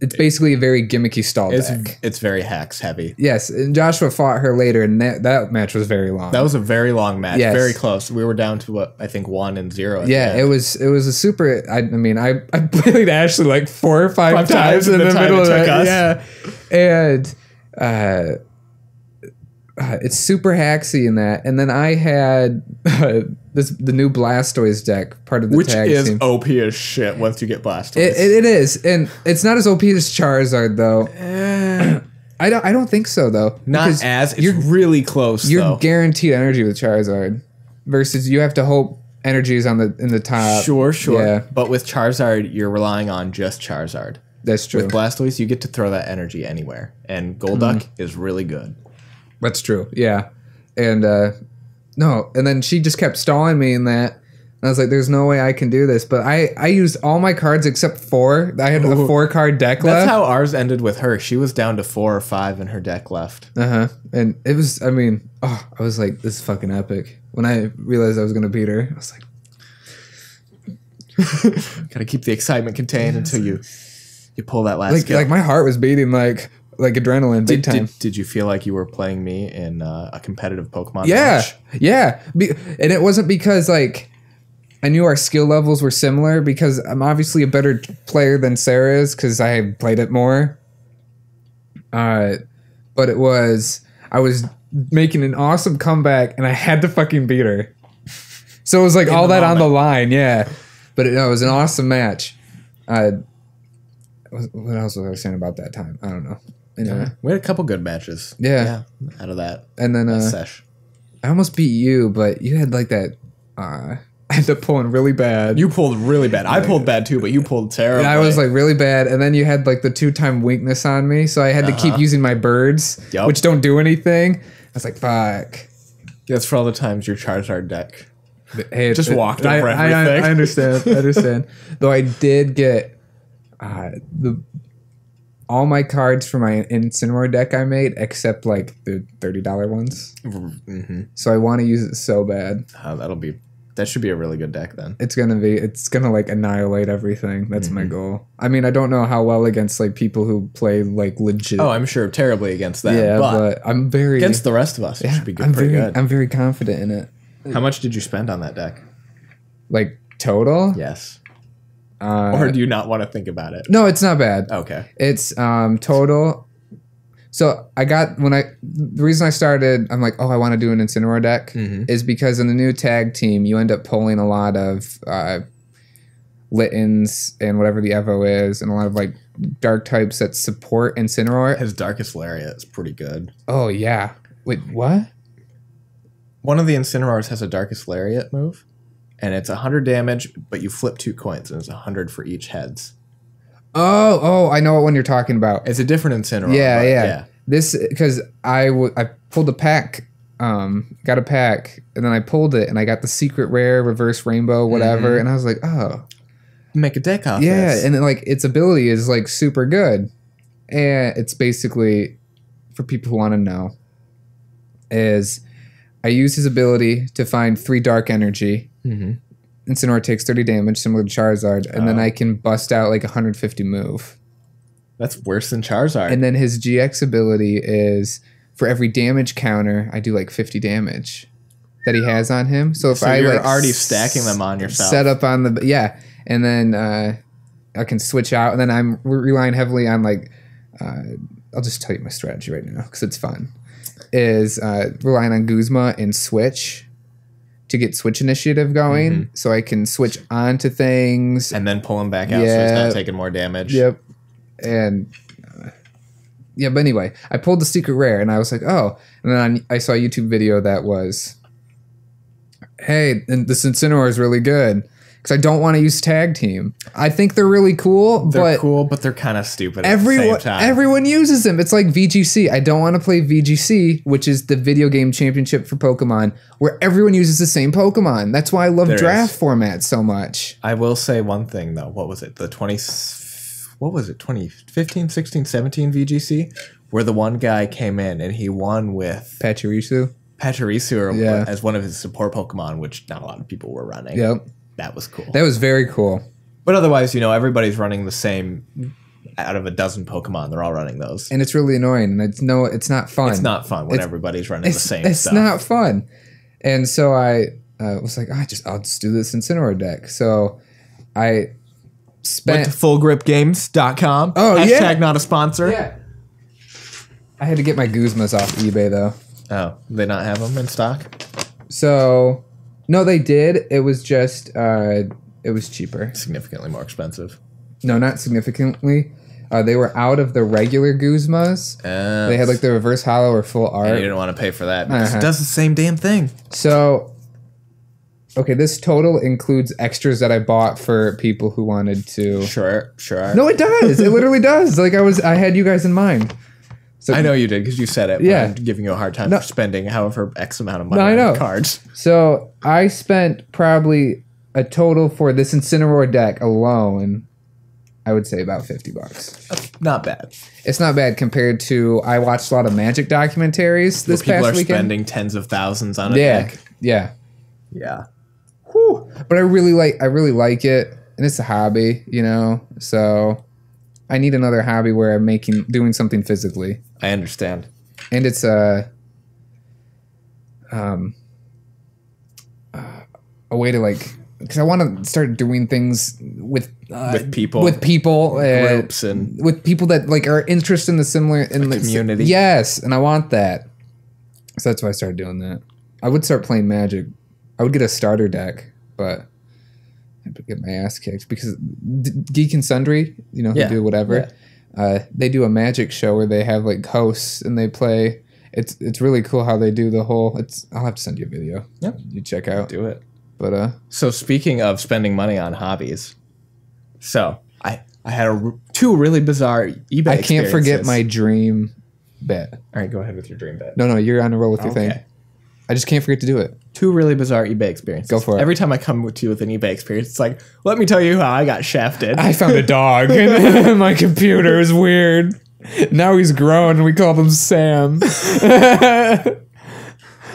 it's basically a very gimmicky stall deck. It's very Hex heavy. Yes, and Joshua fought her later, and that match was very long. That was a very long match. Yes. Very close. We were down to I think 1-0. Yeah, it was a super. I mean, I played Ashley like 4 or 5 times in the middle of that. Yeah, and it's super haxy in that. And then I had the new Blastoise deck, part of the tag team. Which is OP as shit once you get Blastoise. It is, and it's not as OP as Charizard though. I don't think so though. Not as. It's really close. You're guaranteed energy with Charizard, versus you have to hope energy is in the top. Sure. Yeah. But with Charizard, you're relying on just Charizard. That's true. With Blastoise, you get to throw that energy anywhere, and Golduck is really good. That's true. Yeah. And no, and then she just kept stalling me in that. And I was like, there's no way I can do this. But I used all my cards except 4. I had a 4-card deck left. That's how ours ended with her. She was down to 4 or 5 in her deck left. And it was, I mean, I was like, this is fucking epic. When I realized I was going to beat her, I was like, gotta keep the excitement contained until you pull that last kill. Like my heart was beating like adrenaline big time. Did you feel like you were playing me in a competitive Pokemon match? Yeah. And it wasn't because like I knew our skill levels were similar, because I'm obviously a better player than Sarah is because I played it more. But it was, I was making an awesome comeback and I had to fucking beat her. So it was like all that on the line, yeah. But it was an awesome match. What else was I saying about that time? I don't know. Anyway. We had a couple good matches. Yeah. Out of that. And then sesh. I almost beat you, but you had like that. I ended up pulling really bad. You pulled really bad. I pulled bad too, but you pulled terrible. And I was like really bad. And then you had like the 2-time weakness on me, so I had to keep using my birds, which don't do anything. I was like, fuck. That's for all the times your Charizard deck just walked over everything. I understand. Though I did get all my cards for my Incineroar deck I made, except like the $30 ones. Mm-hmm. So I want to use it so bad. That should be a really good deck then. It's gonna like annihilate everything. That's my goal. I mean, I don't know how well against like people who play like legit. Oh, I'm sure terribly against them. Yeah, but I'm very against the rest of us. It should be good. Good. I'm very confident in it. How much did you spend on that deck? Like total? Yes. Or do you not want to think about it? No, it's not bad. Okay. It's total. So the reason I started, I'm like, I want to do an Incineroar deck, is because in the new tag team, you end up pulling a lot of Littens and whatever the Evo is, and a lot of like dark types that support Incineroar. His Darkest Lariat is pretty good. Oh, yeah. Wait, what? One of the Incineroars has a Darkest Lariat move, and it's 100 damage, but you flip 2 coins, and it's 100 for each heads. Oh, I know what one you're talking about. It's a different Incineroar. Yeah. This, because I pulled a pack, got a pack, and then I pulled it, and I got the secret rare, reverse rainbow, whatever, and I was like, make a deck off this. Yeah, and then, like, its ability is, like, super good. And it's basically, for people who want to know, is I use his ability to find 3 dark energy. Incineroar takes 30 damage, similar to Charizard, and then I can bust out like 150 move. That's worse than Charizard. And then his GX ability is for every damage counter, I do like 50 damage that he has on him. So if you're like already stacking them on yourself. Set up on the and then I can switch out, and then I'm relying heavily on like I'll just tell you my strategy right now because it's fun. Is relying on Guzma and Switch to get Switch initiative going, so I can switch onto things and then pull him back out, so he's not taking more damage. Yep. And but anyway, I pulled the secret rare, and I was like, and then I saw a YouTube video that was, hey, and this Incineroar is really good. Because I don't want to use tag team. I think they're really cool. They're cool, but they're kind of stupid at the same time. Everyone uses them. It's like VGC. I don't want to play VGC, which is the video game championship for Pokemon, where everyone uses the same Pokemon. That's why I love draft format so much. I will say one thing, though. What was it? 2015, 16, 17 VGC? Where the one guy came in and he won with Pachirisu as one of his support Pokemon, which not a lot of people were running. Yep. That was cool. That was very cool. But otherwise, everybody's running the same out of a dozen Pokemon, they're all running those. And it's really annoying. And it's not fun. It's not fun when everybody's running the same stuff. It's not fun. And so I was like, I'll just do this Incineroar deck. So I spent... Went to fullgripgames.com. Oh, Hashtag not a sponsor. Yeah. I had to get my Guzmas off eBay, though. Oh, they not have them in stock? So, no, they did. It was just, it was cheaper. Significantly more expensive. No, not significantly. They were out of the regular Guzmas. They had like the reverse hollow or full art. And you didn't want to pay for that because it does the same damn thing. So, okay, this total includes extras that I bought for people who wanted to. Sure. No, it does. It literally does. Like I had you guys in mind. So, I know you did because you said it. Yeah. I'm giving you a hard time for spending however X amount of money on cards. So I spent probably a total for this Incineroar deck alone, I would say about $50. That's not bad. It's not bad compared to, I watched a lot of Magic documentaries this past weekend. People are spending tens of thousands on a deck. Yeah. Whew. But I really like it, and it's a hobby, you know. So I need another hobby where I'm doing something physically. I understand. And it's a way to because I want to start doing things with people, groups, and with people that are interested in the similar in the community. Yes, and I want that. So that's why I started doing that. I would start playing Magic. I would get a starter deck, but I'd get my ass kicked because Geek and Sundry, who do whatever. Yeah. They do a Magic show where they have hosts and they play. It's really cool how they do the whole. I'll have to send you a video. Yep, you check out. Do it. But so speaking of spending money on hobbies, so I had two really bizarre eBay. I can't forget my dream bet. All right, go ahead with your dream bet. No, you're on a roll with your thing. I just can't forget to do it. Two really bizarre eBay experiences. Go for it. Every time I come to you with an eBay experience, it's like, let me tell you how I got shafted. I found a dog in my computer. It was weird. Now he's grown and we call him Sam. Don't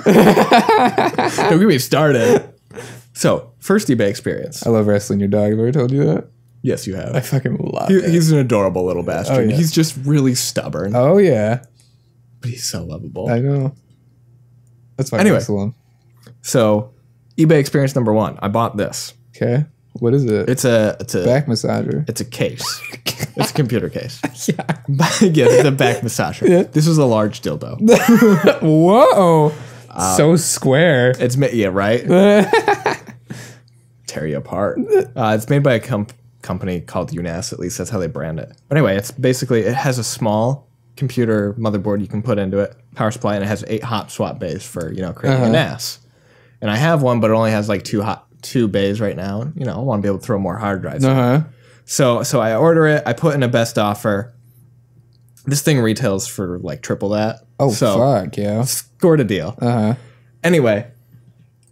get me started. So, first eBay experience. I love wrestling your dog. Have I ever told you that? Yes, you have. I fucking love it. He's an adorable little bastard. Oh, yeah. He's just really stubborn. Oh, yeah. But he's so lovable. I know. That's why I wrestle him. So, eBay experience number one. I bought this. Okay. What is it? It's a back massager. It's a case. It's a computer case. Yeah. It's a back massager. Yeah. This is a large dildo. Whoa. So square. It's right? Tear you apart. It's made by a company called UNAS. At least that's how they brand it. But anyway, it has a small computer motherboard you can put into it, power supply, and it has 8 hot swap bays for creating a NAS. And I have one, but it only has 2 bays right now. I want to be able to throw more hard drives. So I order it. I put in a best offer. This thing retails for triple that. Oh, fuck yeah! Scored a deal. Anyway,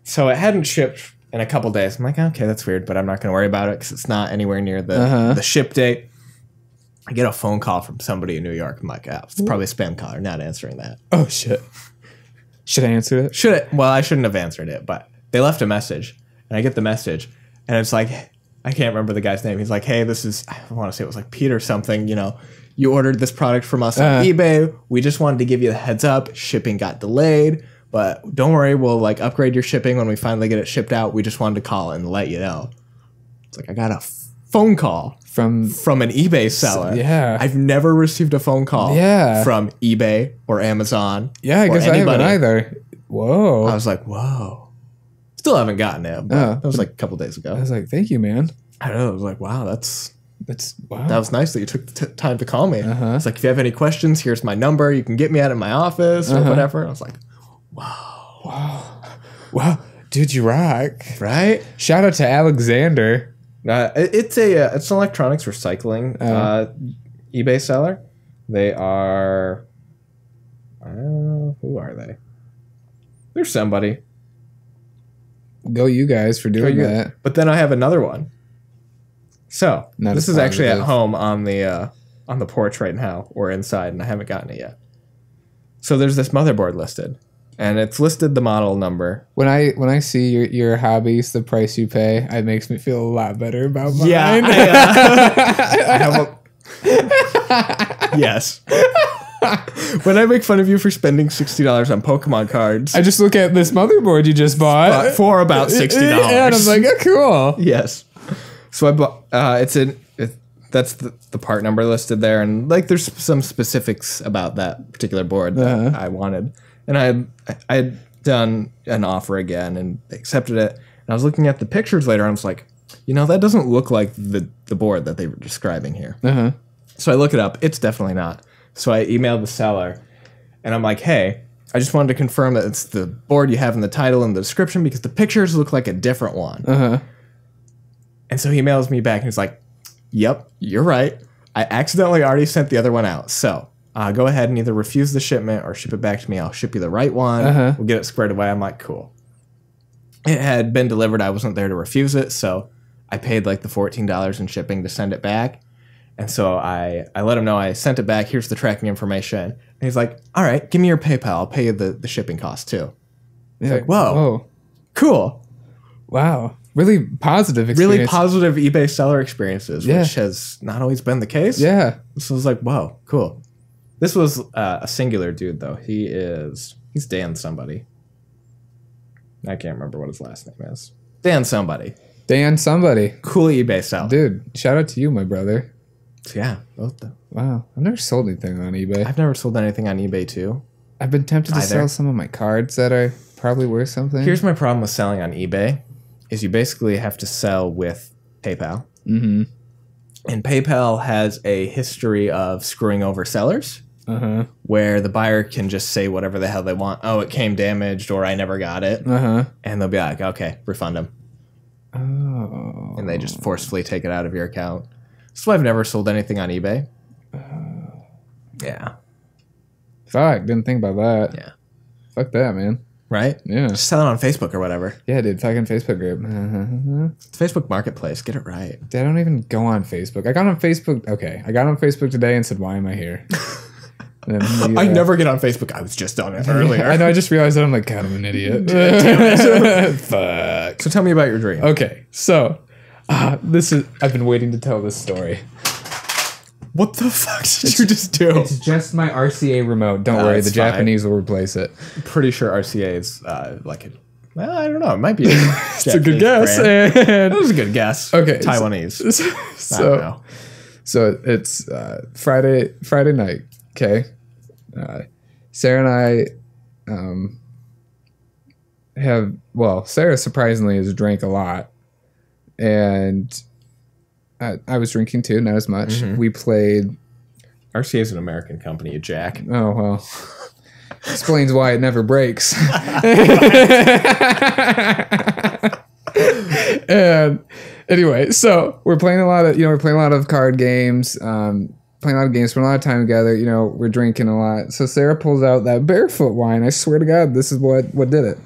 so it hadn't shipped in a couple days. I'm like, okay, that's weird, but I'm not going to worry about it because it's not anywhere near the ship date. I get a phone call from somebody in New York. I'm like, it's probably a spam caller. Not answering that. Oh, shit. Should I answer it? Well, I shouldn't have answered it, but they left a message. And I get the message. And it's like, I can't remember the guy's name. He's like, hey, this is, I want to say it was Peter something. You ordered this product from us on eBay. We just wanted to give you the heads up. Shipping got delayed. But don't worry. We'll upgrade your shipping when we finally get it shipped out. We just wanted to call and let you know. It's like, I got a phone call from an eBay seller. Yeah. I've never received a phone call from eBay or Amazon. Yeah, I guess anybody. I haven't either. Whoa. I was like, whoa. Still haven't gotten it. But that was a couple days ago. I was like, thank you, man. I don't know. I was like, wow, wow. That was nice that you took the time to call me. It's like, if you have any questions, here's my number. You can get me out of my office or whatever. I was like, wow. Dude, you rock. Right? Shout out to Alexander. It's an electronics recycling eBay seller. They are, who are they? They're somebody. Go you guys for doing that. But then I have another one. So this is actually at home on the porch right now, or inside, and I haven't gotten it yet. So there's this motherboard listed, and it's listed the model number. When I see your hobbies, the price you pay, it makes me feel a lot better about mine. Yeah, I have Yes. When I make fun of you for spending $60 on Pokemon cards, I just look at this motherboard you just bought for about $60. and I'm like, oh, cool. Yes. So I bought. That's the part number listed there, and like there's some specifics about that particular board that I wanted, and I had done an offer again and they accepted it. And I was looking at the pictures later, and I was like, that doesn't look like the board that they were describing here. So I look it up. It's definitely not. So I emailed the seller, and I'm like, hey, I just wanted to confirm that it's the board you have in the title and the description because the pictures look like a different one. And so he emails me back, and he's like, yep, you're right. I accidentally already sent the other one out. So go ahead and either refuse the shipment or ship it back to me. I'll ship you the right one. We'll get it squared away. I'm like, cool. It had been delivered. I wasn't there to refuse it, so I paid like the $14 in shipping to send it back. And so I let him know I sent it back. Here's the tracking information. And he's like, all right, give me your PayPal. I'll pay you the shipping cost too. He's like, whoa, cool. Wow. Really positive experience. Really positive eBay seller experiences, which has not always been the case. Yeah. So I was like, whoa, cool. This was a singular dude, though. He's Dan somebody. I can't remember what his last name is. Dan somebody. Dan somebody. Cool eBay seller. Dude, shout out to you, my brother. Yeah, both them. Wow. I've never sold anything on eBay. I've never sold anything on eBay, too. I've been tempted to sell some of my cards that are probably worth something. Here's my problem with selling on eBay, is you basically have to sell with PayPal. And PayPal has a history of screwing over sellers, where the buyer can just say whatever the hell they want. Oh, it came damaged, or I never got it. And they'll be like, okay, refund them. Oh. And they just forcefully take it out of your account. So I've never sold anything on eBay. Yeah. Fuck, didn't think about that. Yeah. Fuck that, man. Right? Yeah. Just sell it on Facebook or whatever. Yeah, dude, fucking Facebook group. It's Facebook Marketplace. Get it right. Dude, I don't even go on Facebook. I got on Facebook. Okay. I got on Facebook today and said, why am I here? I never get on Facebook. I was just on it earlier. I know. I just realized that I'm like, God, I'm an idiot. Fuck. So tell me about your dream. Okay. So I've been waiting to tell this story. What the fuck did you just do? It's just my RCA remote. Don't worry. The Japanese will replace it. I'm pretty sure RCA is well, I don't know. It might be it's a good guess. That was a good guess. Okay. Taiwanese. So it's Friday night. Okay. Sarah and I Sarah surprisingly has drank a lot. And I was drinking too, not as much. We played. RCA is an American company, you jack. Oh, well. Explains why it never breaks. And anyway, so we're playing a lot of card games, spend a lot of time together, we're drinking a lot. So Sarah pulls out that barefoot wine. I swear to God, this is what did it.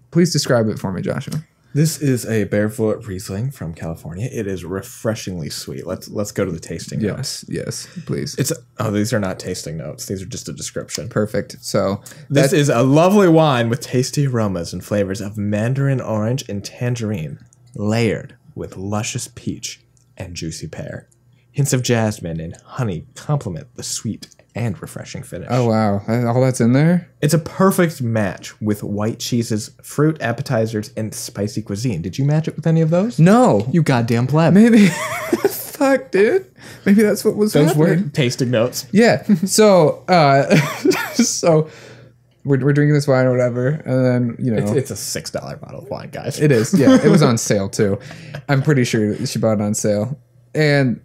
Please describe it for me, Joshua. This is a barefoot Riesling from California. It is refreshingly sweet. Let's go to the tasting notes. Yes, please. These are not tasting notes. These are just a description. Perfect. So this is a lovely wine with tasty aromas and flavors of mandarin orange and tangerine, layered with luscious peach and juicy pear. Hints of jasmine and honey complement the sweet and refreshing finish. Oh, wow. All that's in there? It's a perfect match with white cheeses, fruit appetizers, and spicy cuisine. Did you match it with any of those? No. You goddamn pleb. Maybe. Fuck, dude. Maybe that's what was happening. Those were tasting notes. Yeah. So, we're drinking this wine or whatever, and then, It's a $6 bottle of wine, guys. It is, yeah. It was on sale, too. I'm pretty sure she bought it on sale. And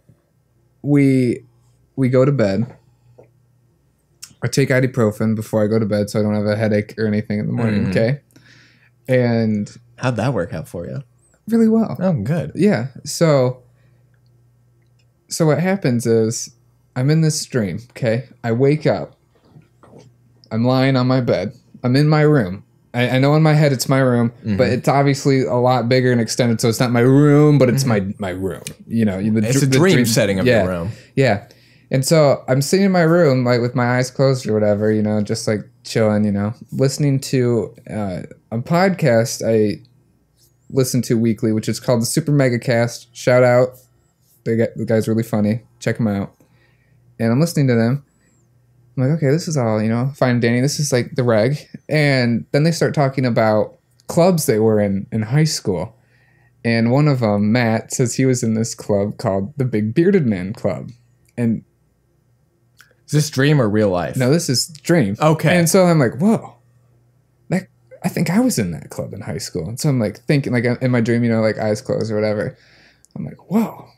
we go to bed. I take ibuprofen before I go to bed so I don't have a headache or anything in the morning, okay? And how'd that work out for you? Really well. Oh, good. Yeah. So what happens is I'm in this dream, okay? I wake up. I'm lying on my bed. I'm in my room. I know in my head it's my room, but it's obviously a lot bigger and extended, so it's not my room, but it's my room. It's a dream setting of your room. Yeah. And so I'm sitting in my room, like with my eyes closed or whatever, just like chilling, listening to a podcast I listen to weekly, which is called the Super Mega Cast. Shout out. The guy's really funny. Check him out. and I'm listening to them. I'm like, okay, this is all, fine and dandy. This is like the reg. And then they start talking about clubs they were in high school. And one of them, Matt, says he was in this club called the Big Bearded Man Club. And is this dream or real life? No, this is dream. Okay. And so I'm like, whoa, I think I was in that club in high school. And so I'm like thinking, like in my dream, like eyes closed or whatever. I'm like, whoa,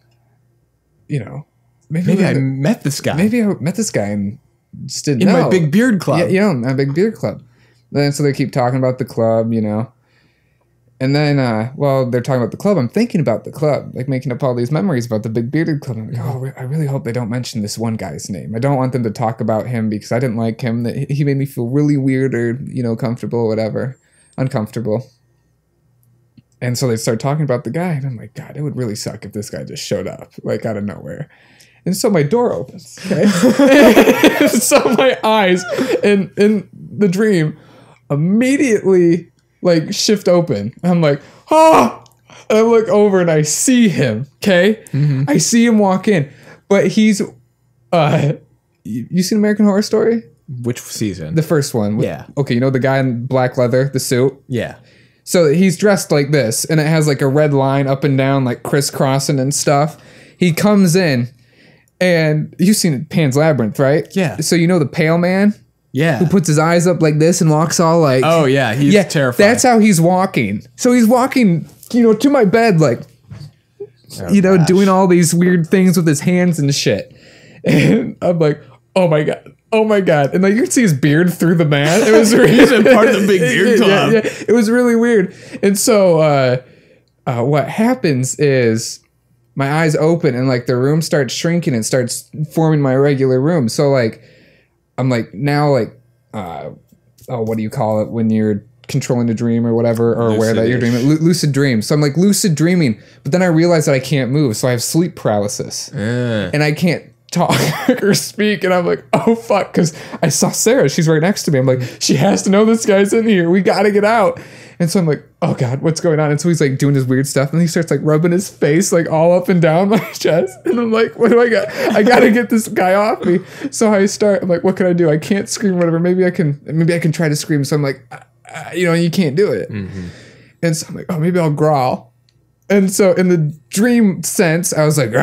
maybe I met this guy. Maybe I met this guy and just didn't know. In my Big Beard Club. Yeah, my Big Beard Club. Then so they keep talking about the club, And then, while they're talking about the club, I'm thinking about the club, like making up all these memories about the Big Bearded Club. I'm like, oh, I really hope they don't mention this one guy's name. I don't want them to talk about him because I didn't like him. That he made me feel really weird or, comfortable, whatever, uncomfortable. And so they start talking about the guy, and I'm like, God, it would really suck if this guy just showed up, like, out of nowhere. And so my door opens, okay? So my eyes in the dream immediately like shift open. I'm like, and I look over and I see him. Okay. Mm-hmm. I see him walk in, but he's, you seen American Horror Story? Which season? The first one. Yeah. Okay. The guy in black leather, the suit. Yeah. So he's dressed like this and it has like a red line up and down, like crisscrossing and stuff. He comes in and you've seen Pan's Labyrinth, right? Yeah. So the pale man? Yeah. Who puts his eyes up like this and walks all like... Oh, yeah. He's terrifying. That's how he's walking. So he's walking, to my bed like, gosh. Doing all these weird things with his hands and shit. And I'm like, oh my God. Oh my God. And like you can see his beard through the mat. It was really... He's a part of the Big Beard Club. Yeah. It was really weird. And so what happens is my eyes open and like the room starts shrinking and starts forming my regular room. So like... I'm like now like what do you call it when you're controlling a dream or whatever or aware that you're dreaming? Lucid dream. So I'm like lucid dreaming, but then I realize that I can't move, so I have sleep paralysis and I can't talk or speak, and I'm like, oh fuck, because I saw Sarah, she's right next to me. I'm like, she has to know this guy's in here. We gotta get out. And so I'm like, oh God, what's going on? And so he's like doing his weird stuff and he starts like rubbing his face like all up and down my chest. And I'm like, what do I got? I got to get this guy off me. So I'm like, what can I do? I can't scream, whatever. Maybe I can try to scream. So I'm like, you can't do it. Mm-hmm. And so I'm like, oh, maybe I'll growl. And so in the dream sense, I was like, but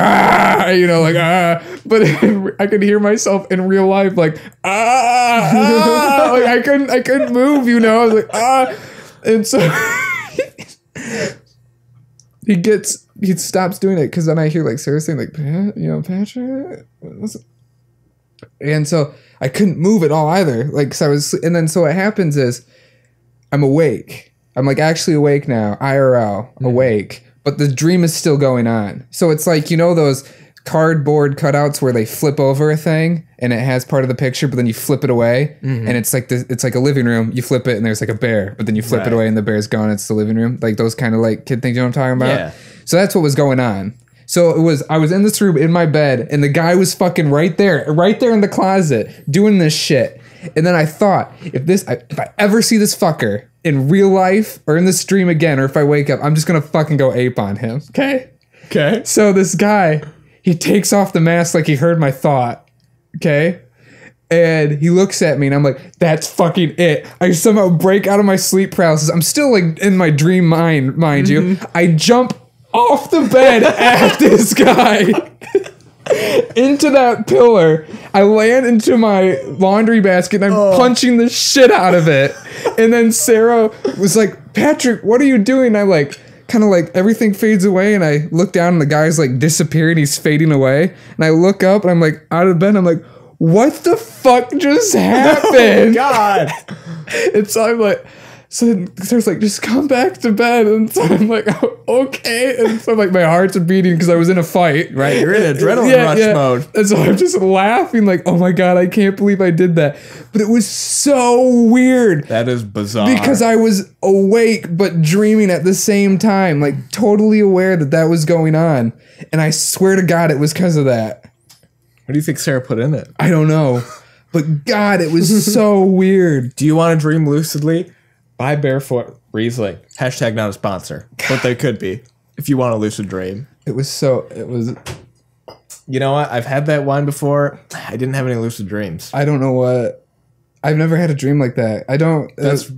I could hear myself in real life like, like I couldn't move, I was like, And so he stops doing it because then I hear like Sarah saying like, Patrick. And so I couldn't move at all either. Like, so and then so what happens is I'm awake. I'm like actually awake now, IRL, awake, but the dream is still going on. So it's like, those cardboard cutouts where they flip over a thing and it has part of the picture, but then you flip it away and it's like it's like a living room. You flip it and there's like a bear, but then you flip it away and the bear's gone. It's the living room, like those kind of like kid things. You know what I'm talking about? Yeah. So that's what was going on. So I was in this room in my bed and the guy was fucking right there in the closet doing this shit. And then I thought, if I ever see this fucker in real life or in this dream again, or if I wake up, I'm just gonna fucking go ape on him. Okay. So this guy, he takes off the mask like he heard my thought, okay? And he looks at me and I'm like, that's fucking it. I somehow break out of my sleep paralysis. I'm still like in my dream mind you. I jump off the bed at this guy into that pillar. I land into my laundry basket and I'm punching the shit out of it. And then Sarah was like, Patrick, what are you doing? I like... kind of like everything fades away and I look down and the guy's like disappearing, he's fading away, and I look up and I'm like out of bed, I'm like, what the fuck just happened? Oh God. And so I'm like, so Sarah's like, just come back to bed. And so I'm like, oh, okay. And so like my heart's beating because I was in a fight. Right, you're in adrenaline rush mode. And so I'm just laughing like, oh my God, I can't believe I did that. But it was so weird. That is bizarre. Because I was awake but dreaming at the same time, like totally aware that was going on. And I swear to God, it was because of that. What do you think Sarah put in it? I don't know. But God, it was so weird. Do you want to dream lucidly? Buy Barefoot Riesling. # not a sponsor. But they could be if you want a lucid dream. It was You know what? I've had that wine before. I didn't have any lucid dreams. I don't know what. I've never had a dream like that. I don't. That's.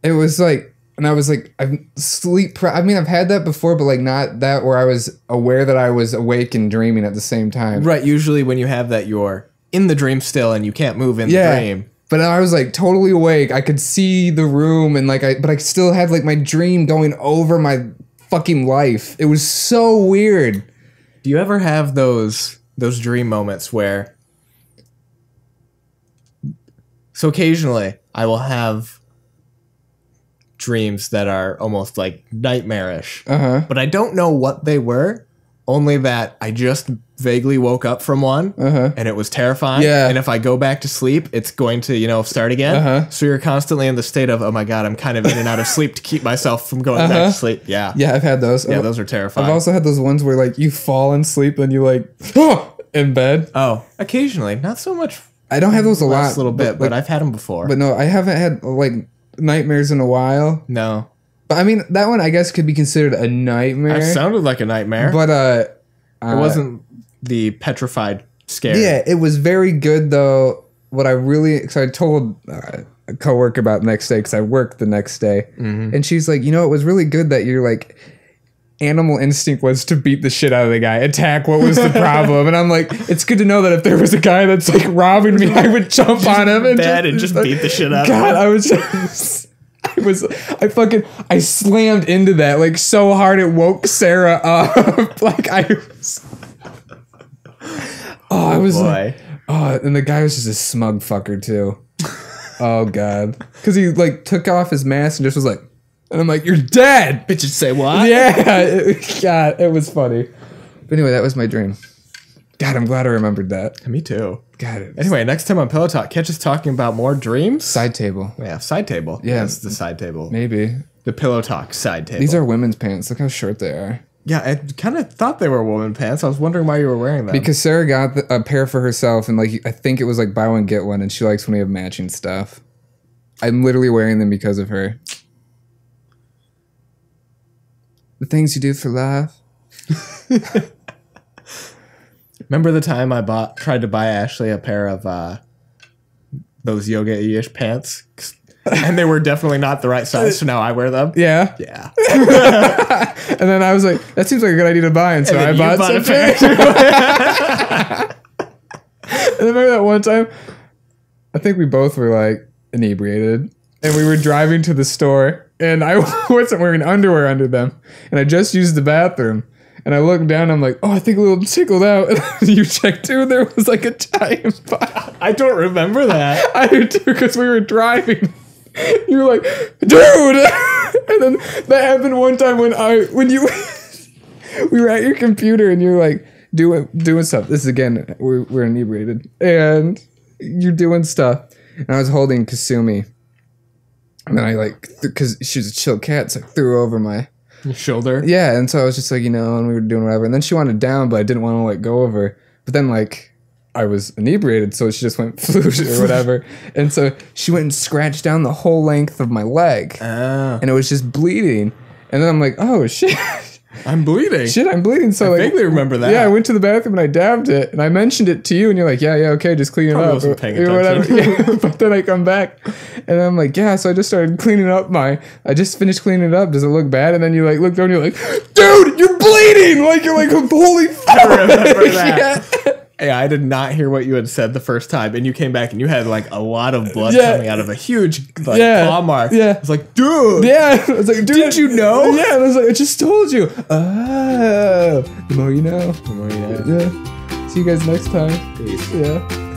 It was like, and I was like, I've had that before, but like not that where I was aware that I was awake and dreaming at the same time. Right. Usually when you have that, you're in the dream still and you can't move in the dream. But I was like totally awake. I could see the room and like but I still had like my dream going over my fucking life. It was so weird. Do you ever have those dream moments where? So occasionally I will have dreams that are almost like nightmarish, but I don't know what they were. Only that I just vaguely woke up from one, and it was terrifying. Yeah. And if I go back to sleep, it's going to, start again. So you're constantly in the state of, oh my God, I'm kind of in and out of sleep to keep myself from going back to sleep. Yeah. Yeah, I've had those. Yeah, those are terrifying. I've also had those ones where like you fall and sleep and you like in bed. Oh, occasionally, not so much. I don't have those a lot, little bit, but I've had them before. But no, I haven't had like nightmares in a while. No. But I mean, that one I guess could be considered a nightmare. It sounded like a nightmare. But it wasn't the petrified scare. Yeah, it was very good though. What I told a coworker about the next day because I worked the next day, and she's like, it was really good that you're like, animal instinct was to beat the shit out of the guy, attack what was the problem, and I'm like, it's good to know that if there was a guy that's like robbing me, I would jump on him and just beat the shit out of him. God, I slammed into that like so hard it woke Sarah up. Like I was like, and the guy was just a smug fucker too. Oh God, because he like took off his mask and just was like, and I'm like, you're dead. Bitches say what? Yeah, God, it was funny. But anyway, that was my dream. God, I'm glad I remembered that. Me too. God. Anyway, next time on Pillow Talk, catch us talking about more dreams. Side table. Yeah, side table. Yeah, it's the side table. Maybe the Pillow Talk side table. These are women's pants. Look how short they are. Yeah, I kind of thought they were woman pants. I was wondering why you were wearing them. Because Sarah got a pair for herself, and like I think it was like buy one get one, and she likes when we have matching stuff. I'm literally wearing them because of her. The things you do for love. Remember the time I tried to buy Ashley a pair of those yoga-ish pants? And they were definitely not the right size, so now I wear them. Yeah? Yeah. And then I was like, that seems like a good idea to buy, and so I bought some pairs. And remember that one time? I think we both were like inebriated, and we were driving to the store, and I wasn't wearing underwear under them, and I just used the bathroom. And I looked down, I'm like, oh, I think a little tickled out. And you checked too, there was like a giant pile. I don't remember that. I do too, because we were driving. You were like, dude! And then that happened one time when you we were at your computer and you're like doing stuff. This is again, we're inebriated. And you're doing stuff. And I was holding Kasumi. And then I like, because she's a chill cat, so I threw her over my shoulder. Yeah, and so I was just like, and we were doing whatever. And then she wanted down, but I didn't want to let go of her. But then like I was inebriated, so she just went floosh or whatever. And so she went and scratched down the whole length of my leg. Oh. And it was just bleeding. And then I'm like, oh shit. I'm bleeding. Shit, I'm bleeding. So I vaguely remember that. Yeah, I went to the bathroom and I dabbed it, and I mentioned it to you, and you're like, yeah, okay, just clean it up. Wasn't paying attention. Yeah, but then I come back, and I'm like, yeah. So I just started cleaning up I just finished cleaning it up. Does it look bad? And then you like look down, and you're like, dude, you're bleeding. Like you're like, holy fuck. I remember that. Yeah. Yeah, I did not hear what you had said the first time, and you came back and you had like a lot of blood coming out of a huge claw mark. Yeah, I was like, dude. Yeah, I was like, dude, did you know? Yeah, and I was like, I just told you. Oh, the more you know. The more you know. Yeah. See you guys next time. Peace. Yeah.